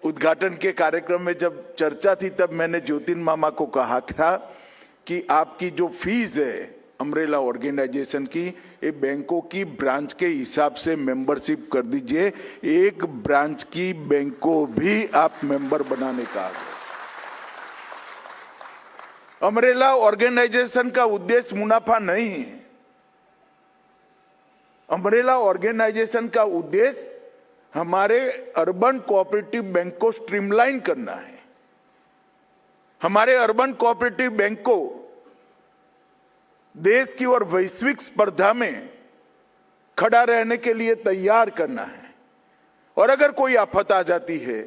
उद्घाटन के कार्यक्रम में जब चर्चा थी तब मैंने ज्योतिन मामा को कहा था कि आपकी जो फीस है अम्ब्रेला ऑर्गेनाइजेशन की, ये बैंकों की ब्रांच के हिसाब से मेंबरशिप कर दीजिए। एक ब्रांच की बैंक को भी आप मेंबर बनाने का आग्रह। अम्ब्रेला ऑर्गेनाइजेशन का उद्देश्य मुनाफा नहीं है। अम्ब्रेला ऑर्गेनाइजेशन का उद्देश्य हमारे अर्बन कोऑपरेटिव बैंक को स्ट्रीमलाइन करना है। हमारे अर्बन कोऑपरेटिव बैंक को देश की और वैश्विक स्पर्धा में खड़ा रहने के लिए तैयार करना है। और अगर कोई आफत आ जाती है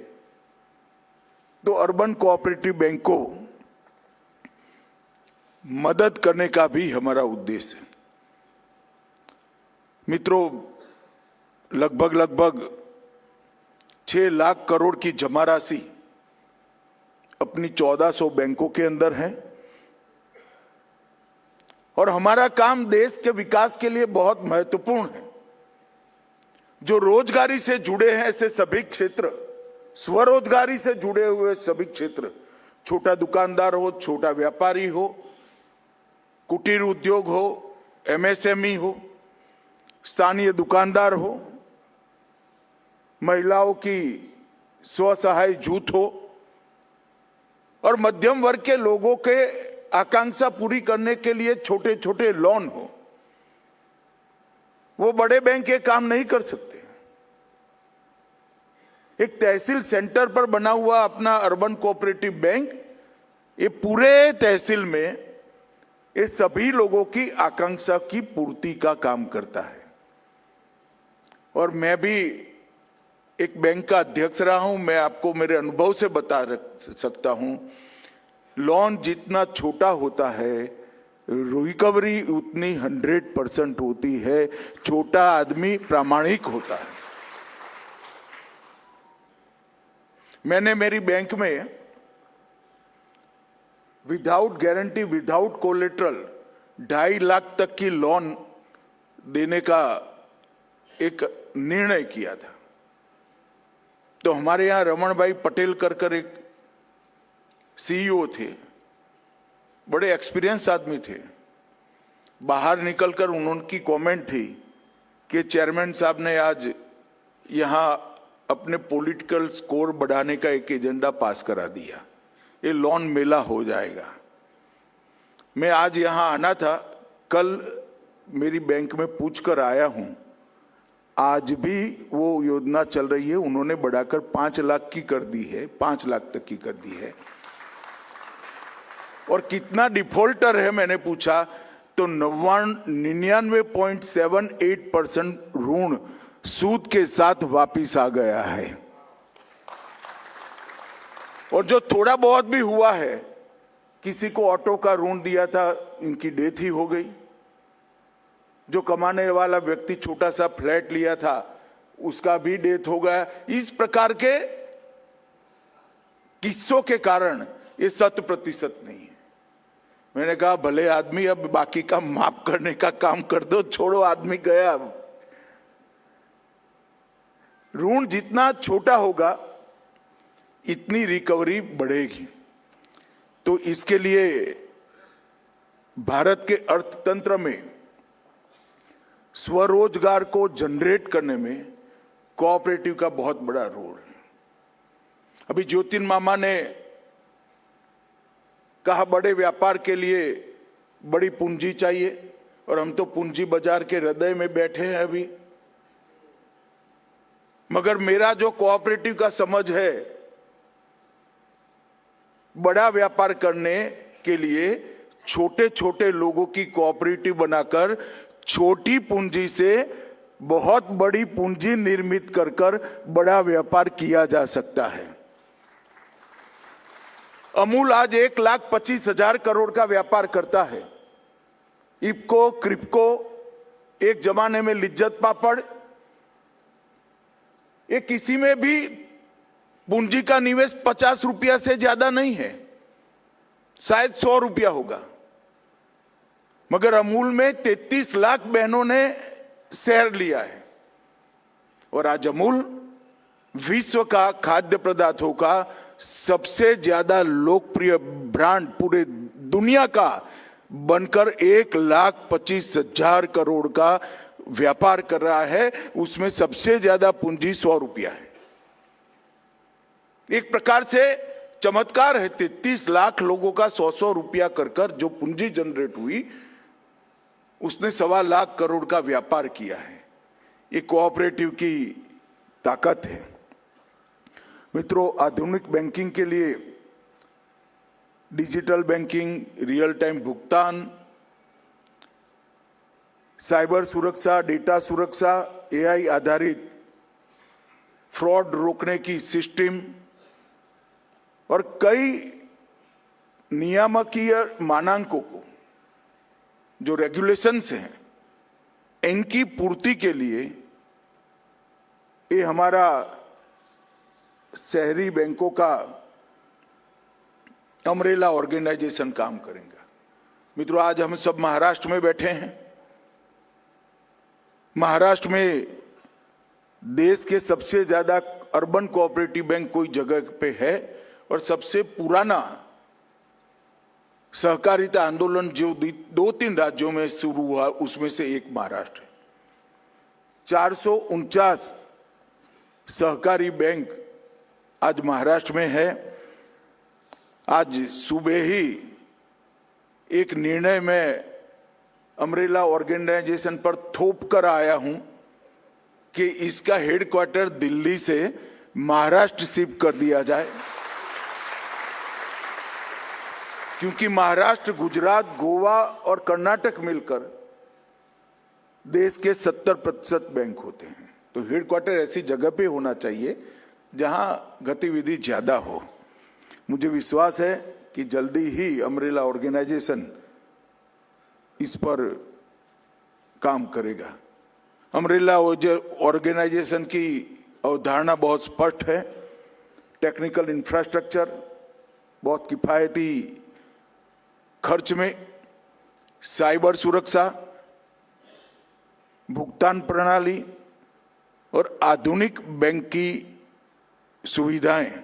तो अर्बन कोऑपरेटिव बैंक को मदद करने का भी हमारा उद्देश्य है। मित्रों, लगभग 6 लाख करोड़ की जमा राशि अपनी 1400 बैंकों के अंदर है और हमारा काम देश के विकास के लिए बहुत महत्वपूर्ण है। जो रोजगारी से जुड़े हैं ऐसे सभी क्षेत्र, स्वरोजगारी से जुड़े हुए सभी क्षेत्र, छोटा दुकानदार हो, छोटा व्यापारी हो, कुटीर उद्योग हो, एमएसएमई हो, स्थानीय दुकानदार हो, महिलाओं की स्वसहाय जुट हो और मध्यम वर्ग के लोगों के आकांक्षा पूरी करने के लिए छोटे छोटे लोन हो, वो बड़े बैंक ये काम नहीं कर सकते। एक तहसील सेंटर पर बना हुआ अपना अर्बन कोऑपरेटिव बैंक ये पूरे तहसील में ये सभी लोगों की आकांक्षा की पूर्ति का काम करता है। और मैं भी एक बैंक का अध्यक्ष रहा हूं, मैं आपको मेरे अनुभव से बता सकता हूं, लोन जितना छोटा होता है रिकवरी उतनी 100% होती है। छोटा आदमी प्रामाणिक होता है। मैंने मेरी बैंक में without guarantee, without collateral 2.5 lakh तक की लोन देने का एक निर्णय किया था। तो हमारे यहां रमन भाई पटेल कर एक सीईओ थे, बड़े एक्सपीरियंस आदमी थे। बाहर निकलकर उनकी कमेंट थी कि चेयरमैन साहब ने आज यहां अपने पॉलिटिकल स्कोर बढ़ाने का एक एजेंडा पास करा दिया, ये लोन मेला हो जाएगा। मैं आज यहां आना था, कल मेरी बैंक में पूछकर आया हूं, आज भी वो योजना चल रही है। उन्होंने बढ़ाकर 5 लाख की कर दी है, 5 लाख तक की कर दी है। और कितना डिफॉल्टर है मैंने पूछा तो 99.78% ऋण सूद के साथ वापिस आ गया है। और जो थोड़ा बहुत भी हुआ है, किसी को ऑटो का ऋण दिया था, इनकी डेथ ही हो गई। जो कमाने वाला व्यक्ति छोटा सा फ्लैट लिया था, उसका भी डेथ हो गया। इस प्रकार के किस्सों के कारण ये 100% नहीं है। मैंने कहा भले आदमी, अब बाकी का माफ करने का काम कर दो, छोड़ो, आदमी गया। ऋण जितना छोटा होगा इतनी रिकवरी बढ़ेगी। तो इसके लिए भारत के अर्थतंत्र में स्वरोजगार को जनरेट करने में कोऑपरेटिव का बहुत बड़ा रोल है। अभी ज्योतिन मामा ने कहा बड़े व्यापार के लिए बड़ी पूंजी चाहिए, और हम तो पूंजी बाजार के हृदय में बैठे हैं अभी। मगर मेरा जो कोऑपरेटिव का समझ है, बड़ा व्यापार करने के लिए छोटे छोटे लोगों की कोऑपरेटिव बनाकर छोटी पूंजी से बहुत बड़ी पूंजी निर्मित कर कर बड़ा व्यापार किया जा सकता है। अमूल आज 1,25,000 करोड़ का व्यापार करता है। इफको, क्रिप्को, एक जमाने में लिज्जत पापड़, ये किसी में भी पूंजी का निवेश 50 रुपया से ज्यादा नहीं है, शायद 100 रुपया होगा। मगर अमूल में 33 लाख बहनों ने शेयर लिया है और आज अमूल विश्व का खाद्य पदार्थों का सबसे ज्यादा लोकप्रिय ब्रांड पूरे दुनिया का बनकर 1,25,000 करोड़ का व्यापार कर रहा है। उसमें सबसे ज्यादा पूंजी 100 रुपया है। एक प्रकार से चमत्कार है। 33 लाख लोगों का 100 रुपया कर कर जो पूंजी जनरेट हुई, उसने 1.25 लाख करोड़ का व्यापार किया है। ये कोऑपरेटिव की ताकत है। मित्रों, आधुनिक बैंकिंग के लिए डिजिटल बैंकिंग, रियल टाइम भुगतान, साइबर सुरक्षा, डेटा सुरक्षा, एआई आधारित फ्रॉड रोकने की सिस्टम और कई नियामकीय मानकों को, जो रेगुलेशंस हैं, इनकी पूर्ति के लिए ये हमारा शहरी बैंकों का अम्ब्रेला ऑर्गेनाइजेशन काम करेगा। मित्रों, आज हम सब महाराष्ट्र में बैठे हैं। महाराष्ट्र में देश के सबसे ज्यादा अर्बन कोऑपरेटिव बैंक कोई जगह पे है और सबसे पुराना सहकारिता आंदोलन जो 2-3 राज्यों में शुरू हुआ, उसमें से एक महाराष्ट्र है। 449 सहकारी बैंक आज महाराष्ट्र में है। आज सुबह ही एक निर्णय में अम्ब्रेला ऑर्गेनाइजेशन पर थोप कर आया हूं कि इसका हेडक्वार्टर दिल्ली से महाराष्ट्र शिफ्ट कर दिया जाए, क्योंकि महाराष्ट्र, गुजरात, गोवा और कर्नाटक मिलकर देश के 70% बैंक होते हैं। तो हेडक्वार्टर ऐसी जगह पे होना चाहिए जहां गतिविधि ज्यादा हो। मुझे विश्वास है कि जल्दी ही अम्ब्रेला ऑर्गेनाइजेशन इस पर काम करेगा। अम्ब्रेला ऑर्गेनाइजेशन की अवधारणा बहुत स्पष्ट है। टेक्निकल इंफ्रास्ट्रक्चर, बहुत किफायती खर्च में, साइबर सुरक्षा, भुगतान प्रणाली और आधुनिक बैंक की सुविधाएं,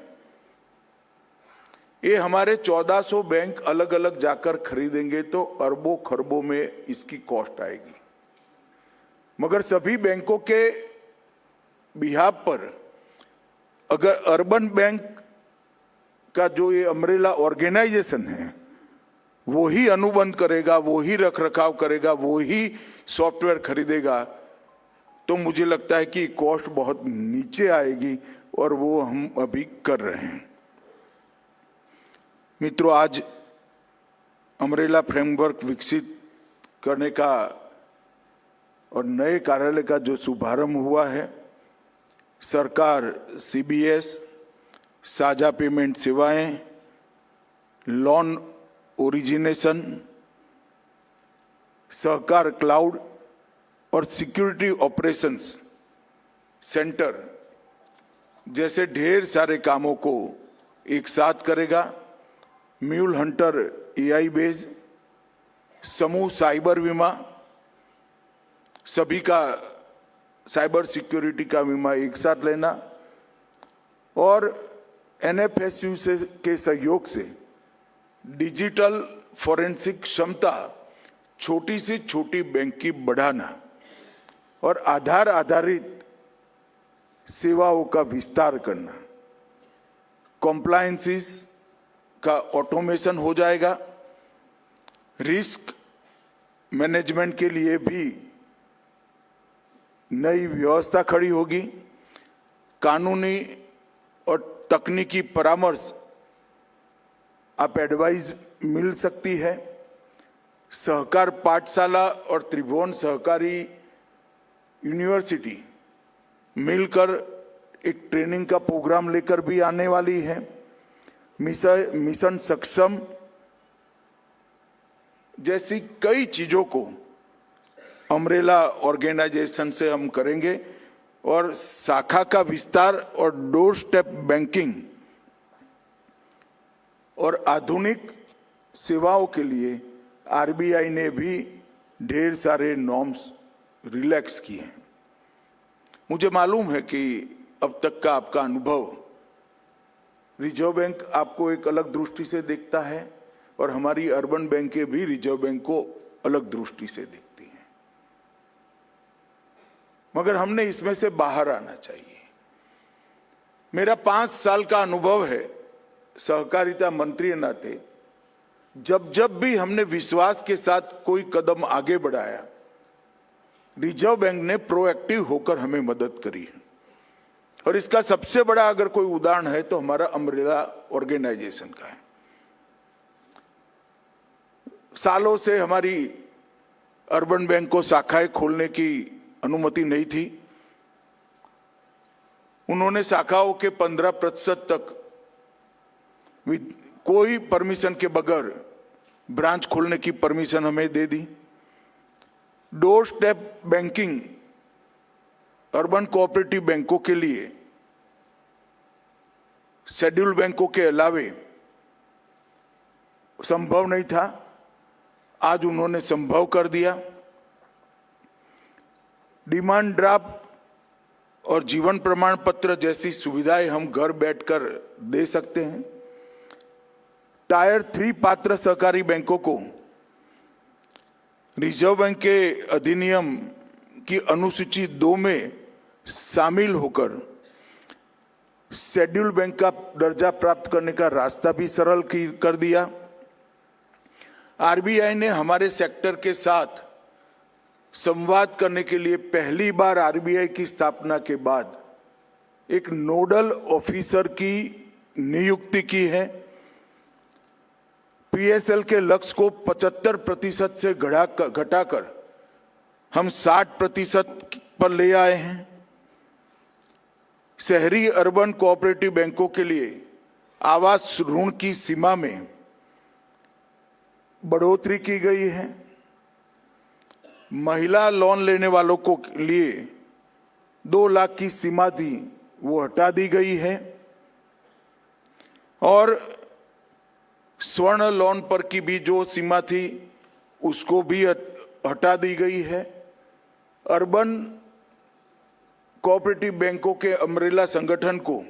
ये हमारे 1400 बैंक अलग अलग जाकर खरीदेंगे तो अरबों खरबों में इसकी कॉस्ट आएगी। मगर सभी बैंकों के बिहाफ पर अगर अर्बन बैंक का जो ये अम्ब्रेला ऑर्गेनाइजेशन है वो ही अनुबंध करेगा, वो ही रख रखाव करेगा, वो ही सॉफ्टवेयर खरीदेगा, तो मुझे लगता है कि कॉस्ट बहुत नीचे आएगी और वो हम अभी कर रहे हैं। मित्रों, आज अम्ब्रेला फ्रेमवर्क विकसित करने का और नए कार्यालय का जो शुभारंभ हुआ है, सरकार सीबीएस, साझा पेमेंट सेवाएं, लोन ओरिजिनेशन, सहकार क्लाउड और सिक्योरिटी ऑपरेशंस सेंटर जैसे ढेर सारे कामों को एक साथ करेगा। म्यूल हंटर एआई बेस, समूह साइबर बीमा, सभी का साइबर सिक्योरिटी का बीमा एक साथ लेना और एनएफएसयू से के सहयोग से डिजिटल फॉरेंसिक क्षमता छोटी से छोटी बैंक की बढ़ाना और आधार आधारित सेवाओं का विस्तार करना। कॉम्प्लायंसेस का ऑटोमेशन हो जाएगा, रिस्क मैनेजमेंट के लिए भी नई व्यवस्था खड़ी होगी। कानूनी और तकनीकी परामर्श आप एडवाइस मिल सकती है। सहकार पाठशाला और त्रिभुवन सहकारी यूनिवर्सिटी मिलकर एक ट्रेनिंग का प्रोग्राम लेकर भी आने वाली है। मिशन सक्षम जैसी कई चीजों को अम्ब्रेला ऑर्गेनाइजेशन से हम करेंगे और शाखा का विस्तार और डोर स्टेप बैंकिंग और आधुनिक सेवाओं के लिए आरबीआई ने भी ढेर सारे नॉर्म्स रिलैक्स किए हैं। मुझे मालूम है कि अब तक का आपका अनुभव, रिजर्व बैंक आपको एक अलग दृष्टि से देखता है और हमारी अर्बन बैंकें भी रिजर्व बैंक को अलग दृष्टि से देखती हैं, मगर हमने इसमें से बाहर आना चाहिए। मेरा 5 साल का अनुभव है सहकारिता मंत्री के नाते, जब भी हमने विश्वास के साथ कोई कदम आगे बढ़ाया, रिजर्व बैंक ने प्रोएक्टिव होकर हमें मदद करी है। और इसका सबसे बड़ा अगर कोई उदाहरण है तो हमारा अम्ब्रेला ऑर्गेनाइजेशन का है। सालों से हमारी अर्बन बैंक को शाखाएं खोलने की अनुमति नहीं थी। उन्होंने शाखाओं के 15% तक कोई परमिशन के बगैर ब्रांच खोलने की परमिशन हमें दे दी। Door step banking urban cooperative बैंकों के लिए शेड्यूल बैंकों के अलावे संभव नहीं था, आज उन्होंने संभव कर दिया। डिमांड ड्राफ्ट और जीवन प्रमाण पत्र जैसी सुविधाएं हम घर बैठकर दे सकते हैं। टायर 3 पात्र सहकारी बैंकों को रिजर्व बैंक के अधिनियम की अनुसूची 2 में शामिल होकर शेड्यूल बैंक का दर्जा प्राप्त करने का रास्ता भी सरल कर दिया। आरबीआई ने हमारे सेक्टर के साथ संवाद करने के लिए पहली बार आरबीआई की स्थापना के बाद एक नोडल ऑफिसर की नियुक्ति की है। पीएसएल के लक्ष्य को 75% से घटाकर हम 60% पर ले आए हैं। शहरी अर्बन कोऑपरेटिव बैंकों के लिए आवास ऋण की सीमा में बढ़ोतरी की गई है। महिला लोन लेने वालों को लिए 2 लाख की सीमा थी, वो हटा दी गई है और स्वर्ण लोन पर की भी जो सीमा थी उसको भी हटा दी गई है। अर्बन कोऑपरेटिव बैंकों के अम्ब्रेला संगठन को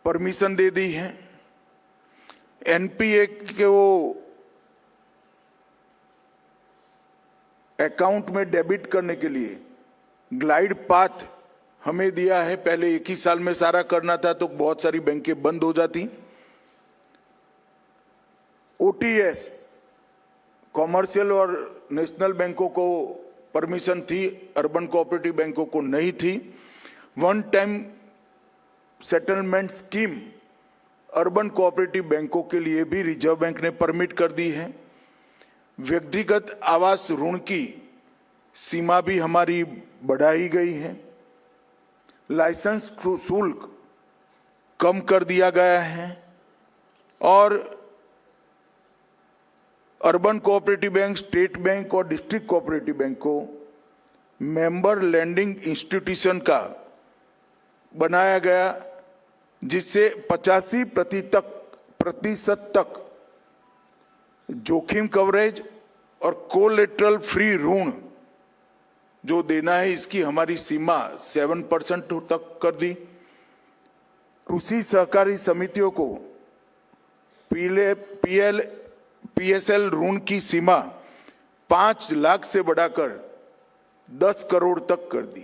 परमिशन दे दी है। एनपीए के वो अकाउंट में डेबिट करने के लिए ग्लाइड पाथ हमें दिया है। पहले एक ही साल में सारा करना था तो बहुत सारी बैंकें बंद हो जाती। ओटीएस कॉमर्शियल और नेशनल बैंकों को परमिशन थी, अर्बन कोऑपरेटिव बैंकों को नहीं थी। One time settlement scheme urban cooperative बैंकों के लिए भी रिजर्व बैंक ने परमिट कर दी है। व्यक्तिगत आवास ऋण की सीमा भी हमारी बढ़ाई गई है। लाइसेंस शुल्क कम कर दिया गया है और urban cooperative bank, state bank और डिस्ट्रिक्ट कोऑपरेटिव बैंक को मेंबर लैंडिंग इंस्टीट्यूशन का बनाया गया, जिससे 85% तक जोखिम कवरेज और कोलेटरल फ्री ऋण जो देना है इसकी हमारी सीमा 7% तक कर दी। कृषि सहकारी समितियों को पीएसएल ऋण की सीमा 5 लाख से बढ़ाकर 10 करोड़ तक कर दी।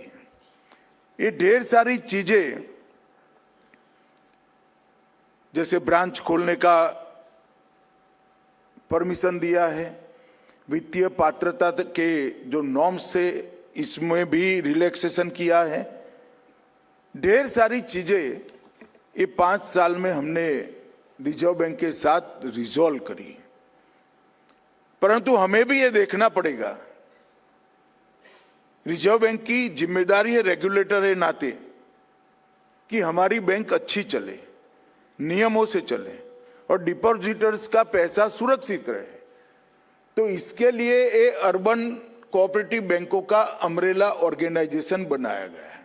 ये ढेर सारी चीजें जैसे ब्रांच खोलने का परमिशन दिया है, वित्तीय पात्रता के जो नॉर्म्स थे इसमें भी रिलैक्सेशन किया है। ढेर सारी चीजें ये 5 साल में हमने रिजर्व बैंक के साथ रिजॉल्व करी, परंतु हमें भी ये देखना पड़ेगा, रिजर्व बैंक की जिम्मेदारी है रेगुलेटर के नाते कि हमारी बैंक अच्छी चले, नियमों से चले और डिपॉजिटर्स का पैसा सुरक्षित रहे। तो इसके लिए ये अर्बन कोऑपरेटिव बैंकों का अम्ब्रेला ऑर्गेनाइजेशन बनाया गया है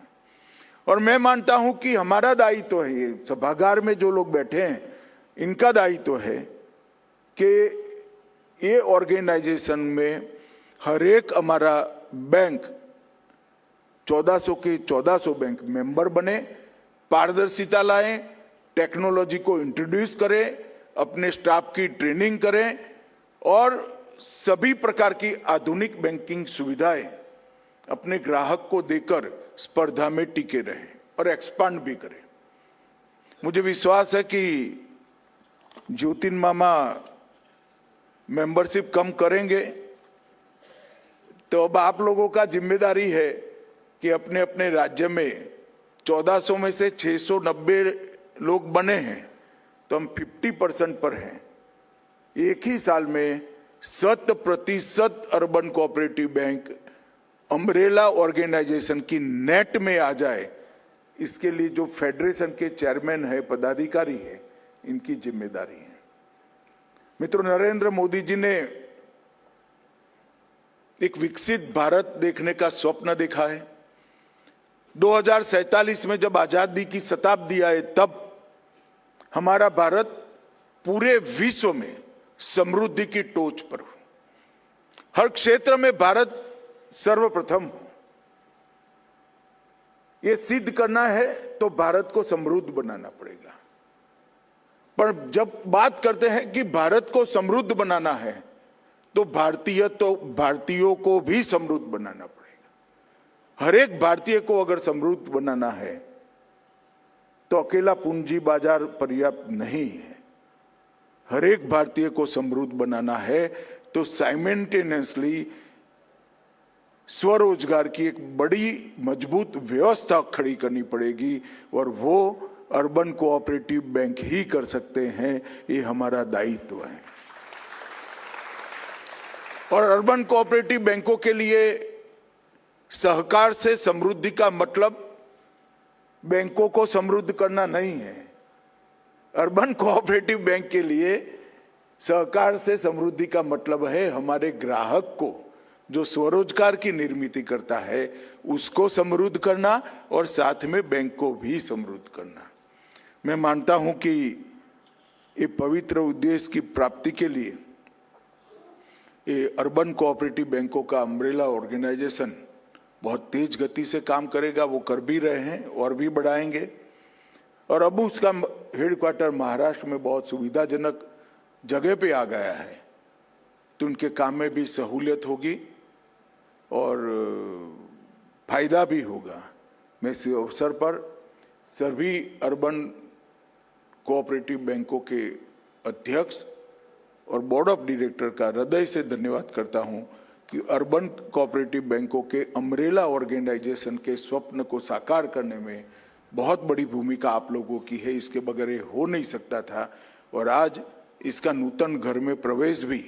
और मैं मानता हूं कि हमारा दायित्व है, ये सभागार में जो लोग बैठे हैं इनका दायित्व है कि ये ऑर्गेनाइजेशन में हर एक हमारा बैंक 1400 के 1400 बैंक मेंबर बने, पारदर्शिता लाएं, टेक्नोलॉजी को इंट्रोड्यूस करें, अपने स्टाफ की ट्रेनिंग करें और सभी प्रकार की आधुनिक बैंकिंग सुविधाएं अपने ग्राहक को देकर स्पर्धा में टिके रहे और एक्सपांड भी करें। मुझे विश्वास है कि ज्योतिन मामा मेंबरशिप कम करेंगे तो अब आप लोगों का जिम्मेदारी है कि अपने अपने राज्य में 1400 में से 690 लोग बने हैं तो हम 50% पर हैं। एक ही साल में 100% urban cooperative bank umbrella organisation की नेट में आ जाए, इसके लिए जो फेडरेशन के चेयरमैन है, पदाधिकारी है, इनकी जिम्मेदारी है। मित्रों, नरेंद्र मोदी जी ने एक विकसित भारत देखने का स्वप्न देखा है। 2047 में जब आजादी की शताब्दी आए तब हमारा भारत पूरे विश्व में समृद्धि की टोच पर हो, हर क्षेत्र में भारत सर्वप्रथम हो। यह सिद्ध करना है तो भारत को समृद्ध बनाना पड़ेगा। पर जब बात करते हैं कि भारत को समृद्ध बनाना है तो भारतीयों को भी समृद्ध बनाना पड़ेगा। हर एक भारतीय को अगर समृद्ध बनाना है तो अकेला पूंजी बाजार पर्याप्त नहीं है। हर एक भारतीय को समृद्ध बनाना है तो साइमल्टेनियसली स्वरोजगार की एक बड़ी मजबूत व्यवस्था खड़ी करनी पड़ेगी और वो अर्बन कोऑपरेटिव बैंक ही कर सकते हैं। ये हमारा दायित्व है। और अर्बन कोऑपरेटिव बैंकों के लिए सहकार से समृद्धि का मतलब बैंकों को समृद्ध करना नहीं है। अर्बन कोऑपरेटिव बैंक के लिए सहकार से समृद्धि का मतलब है हमारे ग्राहक को जो स्वरोजगार की निर्मित करता है उसको समृद्ध करना और साथ में बैंक को भी समृद्ध करना। मैं मानता हूं कि ये पवित्र उद्देश्य की प्राप्ति के लिए ये अर्बन कोऑपरेटिव बैंकों का अम्ब्रेला ऑर्गेनाइजेशन बहुत तेज गति से काम करेगा। वो कर भी रहे हैं और भी बढ़ाएंगे और अब उसका हेडक्वार्टर महाराष्ट्र में बहुत सुविधाजनक जगह पे आ गया है तो उनके काम में भी सहूलियत होगी और फायदा भी होगा। मैं इस अवसर पर सभी अर्बन कोऑपरेटिव बैंकों के अध्यक्ष और बोर्ड ऑफ डायरेक्टर का हृदय से धन्यवाद करता हूं कि अर्बन कोऑपरेटिव बैंकों के अम्ब्रेला ऑर्गेनाइजेशन के स्वप्न को साकार करने में बहुत बड़ी भूमिका आप लोगों की है। इसके बगैर हो नहीं सकता था और आज इसका नूतन घर में प्रवेश भी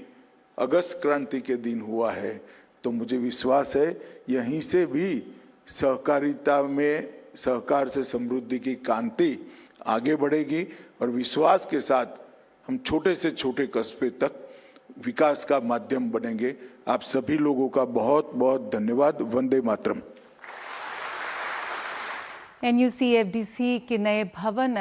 अगस्त क्रांति के दिन हुआ है तो मुझे विश्वास है यहीं से भी सहकारिता में सहकार से समृद्धि की कांति आगे बढ़ेगी और विश्वास के साथ हम छोटे से छोटे कस्बे तक विकास का माध्यम बनेंगे। आप सभी लोगों का बहुत बहुत धन्यवाद। वंदे मातरम। NUCFDC के नए भवन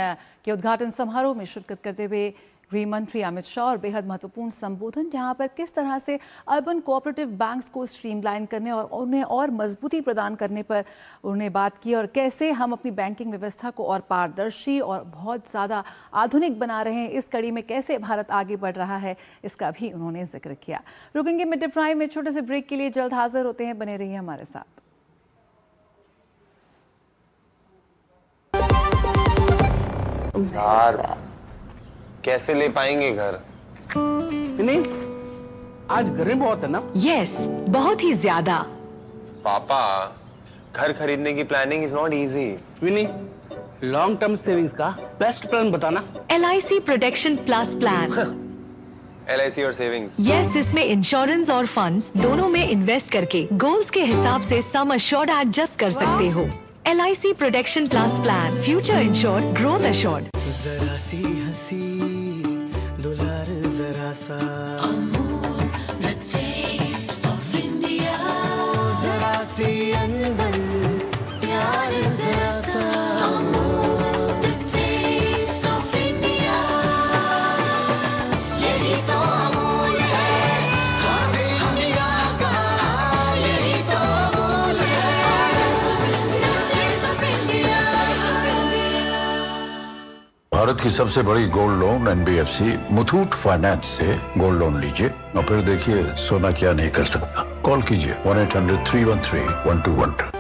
के उद्घाटन समारोह में शिरकत करते हुए गृह मंत्री अमित शाह और बेहद महत्वपूर्ण संबोधन जहां पर किस तरह से अर्बन कोऑपरेटिव बैंक्स को स्ट्रीमलाइन करने और उन्हें और मजबूती प्रदान करने पर उन्होंने बात की और कैसे हम अपनी बैंकिंग व्यवस्था को और पारदर्शी और बहुत ज़्यादा आधुनिक बना रहे हैं। इस कड़ी में कैसे भारत आगे बढ़ रहा है इसका भी उन्होंने जिक्र किया। रुकेंगे मिड डे प्राइम में छोटे से ब्रेक के लिए, जल्द हाजिर होते हैं, बने रहिए हमारे साथ। यार कैसे ले पाएंगे घर? नहीं आज गर्मी बहुत है ना? यस, बहुत ही ज्यादा। पापा, घर खरीदने की planning is not easy. Vinni, long term savings का बेस्ट प्लान बताना। LIC protection plus plan. LIC और सेविंग्स। यस, इसमें इंश्योरेंस और फंड्स दोनों में इन्वेस्ट करके गोल्स के हिसाब से सम अश्योर्ड एडजस्ट कर सकते हो। LIC protection plus plan, future insured, growth assured. जरा सी हंसी दुलार जरा सा, जरा सी अनबन प्यार जरा सा, यही तो अमूल है, स्वाद इंडिया का, यही तो अमूल भारत की सबसे बड़ी gold loan NBFC Muthoot finance से गोल्ड लोन लीजिए और फिर देखिए सोना क्या नहीं कर सकता। कॉल कीजिए 1-800-313-1212।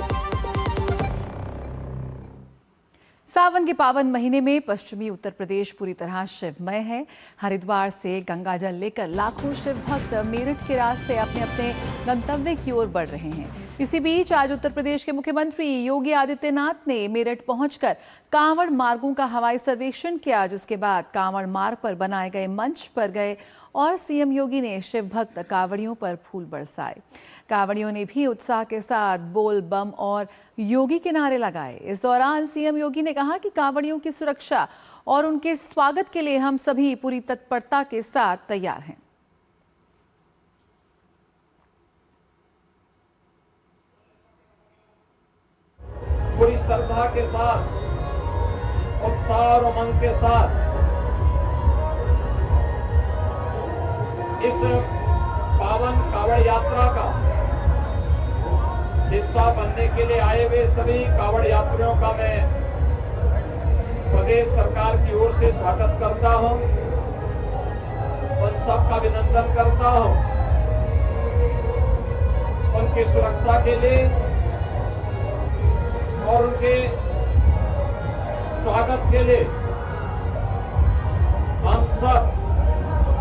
सावन के पावन महीने में पश्चिमी उत्तर प्रदेश पूरी तरह शिवमय है। हरिद्वार से गंगा जल लेकर लाखों शिव भक्त मेरठ के रास्ते अपने अपने गंतव्य की ओर बढ़ रहे हैं। इसी बीच आज उत्तर प्रदेश के मुख्यमंत्री योगी आदित्यनाथ ने मेरठ पहुंचकर कांवड़ मार्गों का हवाई सर्वेक्षण किया, जिसके बाद कांवड़ मार्ग पर बनाए गए मंच पर गए और सीएम योगी ने शिव भक्त कांवड़ियों पर फूल बरसाए। कांवड़ियों ने भी उत्साह के साथ बोल बम और योगी के नारे लगाए। इस दौरान सीएम योगी ने कहा कि कांवड़ियों की सुरक्षा और उनके स्वागत के लिए हम सभी पूरी तत्परता के साथ तैयार हैं। पूरी श्रद्धा के साथ, उत्साह और उमंग के साथ इस पावन कांवड़ यात्रा का हिस्सा बनने के लिए आए हुए सभी कांवड़ यात्रियों का मैं प्रदेश सरकार की ओर से स्वागत करता हूं, उन सबका अभिनंदन करता हूं। उनकी सुरक्षा के लिए और उनके स्वागत के लिए हम सब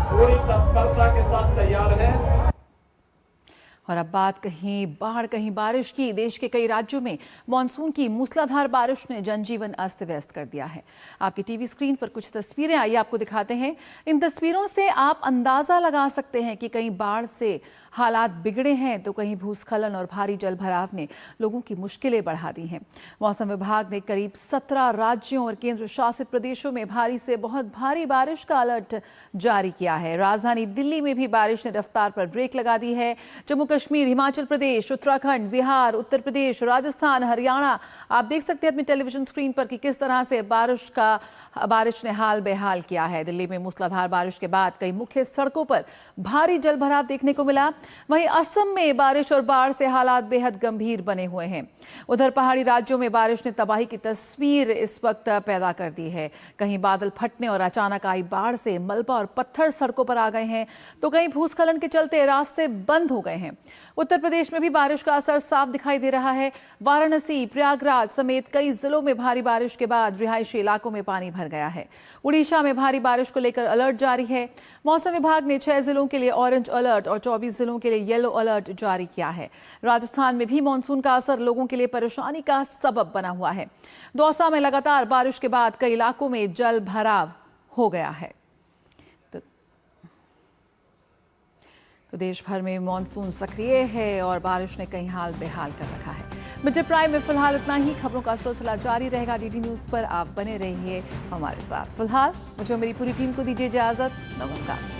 पूरी तत्परता के साथ तैयार हैं। और अब बात कहीं बाढ़ कहीं बारिश की। देश के कई राज्यों में मॉनसून की मूसलाधार बारिश ने जनजीवन अस्त व्यस्त कर दिया है। आपकी टीवी स्क्रीन पर कुछ तस्वीरें आइए आपको दिखाते हैं। इन तस्वीरों से आप अंदाजा लगा सकते हैं कि कहीं बाढ़ से हालात बिगड़े हैं तो कहीं भूस्खलन और भारी जल भराव ने लोगों की मुश्किलें बढ़ा दी हैं। मौसम विभाग ने करीब 17 राज्यों और केंद्र शासित प्रदेशों में भारी से बहुत भारी बारिश का अलर्ट जारी किया है। राजधानी दिल्ली में भी बारिश ने रफ्तार पर ब्रेक लगा दी है। जम्मू कश्मीर, हिमाचल प्रदेश, उत्तराखंड, बिहार, उत्तर प्रदेश, राजस्थान, हरियाणा, आप देख सकते हैं अपनी टेलीविजन स्क्रीन पर कि किस तरह से बारिश ने हाल बेहाल किया है। दिल्ली में मूसलाधार बारिश के बाद कई मुख्य सड़कों पर भारी जल भराव देखने को मिला। वहीं असम में बारिश और बाढ़ से हालात बेहद गंभीर बने हुए हैं। उधर पहाड़ी राज्यों में बारिश ने तबाही की तस्वीर इस वक्त पैदा कर दी है। कहीं बादल फटने और अचानक आई बाढ़ से मलबा और पत्थर सड़कों पर आ गए हैं तो कहीं भूस्खलन के चलते रास्ते बंद हो गए हैं। उत्तर प्रदेश में भी बारिश का असर साफ दिखाई दे रहा है। वाराणसी, प्रयागराज समेत कई जिलों में भारी बारिश के बाद रिहायशी इलाकों में पानी भर गया है। उड़ीसा में भारी बारिश को लेकर अलर्ट जारी है। मौसम विभाग ने 6 जिलों के लिए ऑरेंज अलर्ट और 24 जिलों के लिए येलो अलर्ट जारी किया है। राजस्थान में भी मानसून का असर लोगों के लिए परेशानी का सबब बना हुआ है। दौसा में लगातार बारिश के बाद कई इलाकों में जल भराव हो गया है। तो देश भर में मानसून सक्रिय है और बारिश ने कई हाल बेहाल कर रखा है। मिड डे प्राइम में फिलहाल इतना ही। खबरों का सिलसिला जारी रहेगा DD न्यूज पर। आप बने रहिए हमारे साथ। फिलहाल मुझे मेरी पूरी टीम को दीजिए इजाजत। नमस्कार।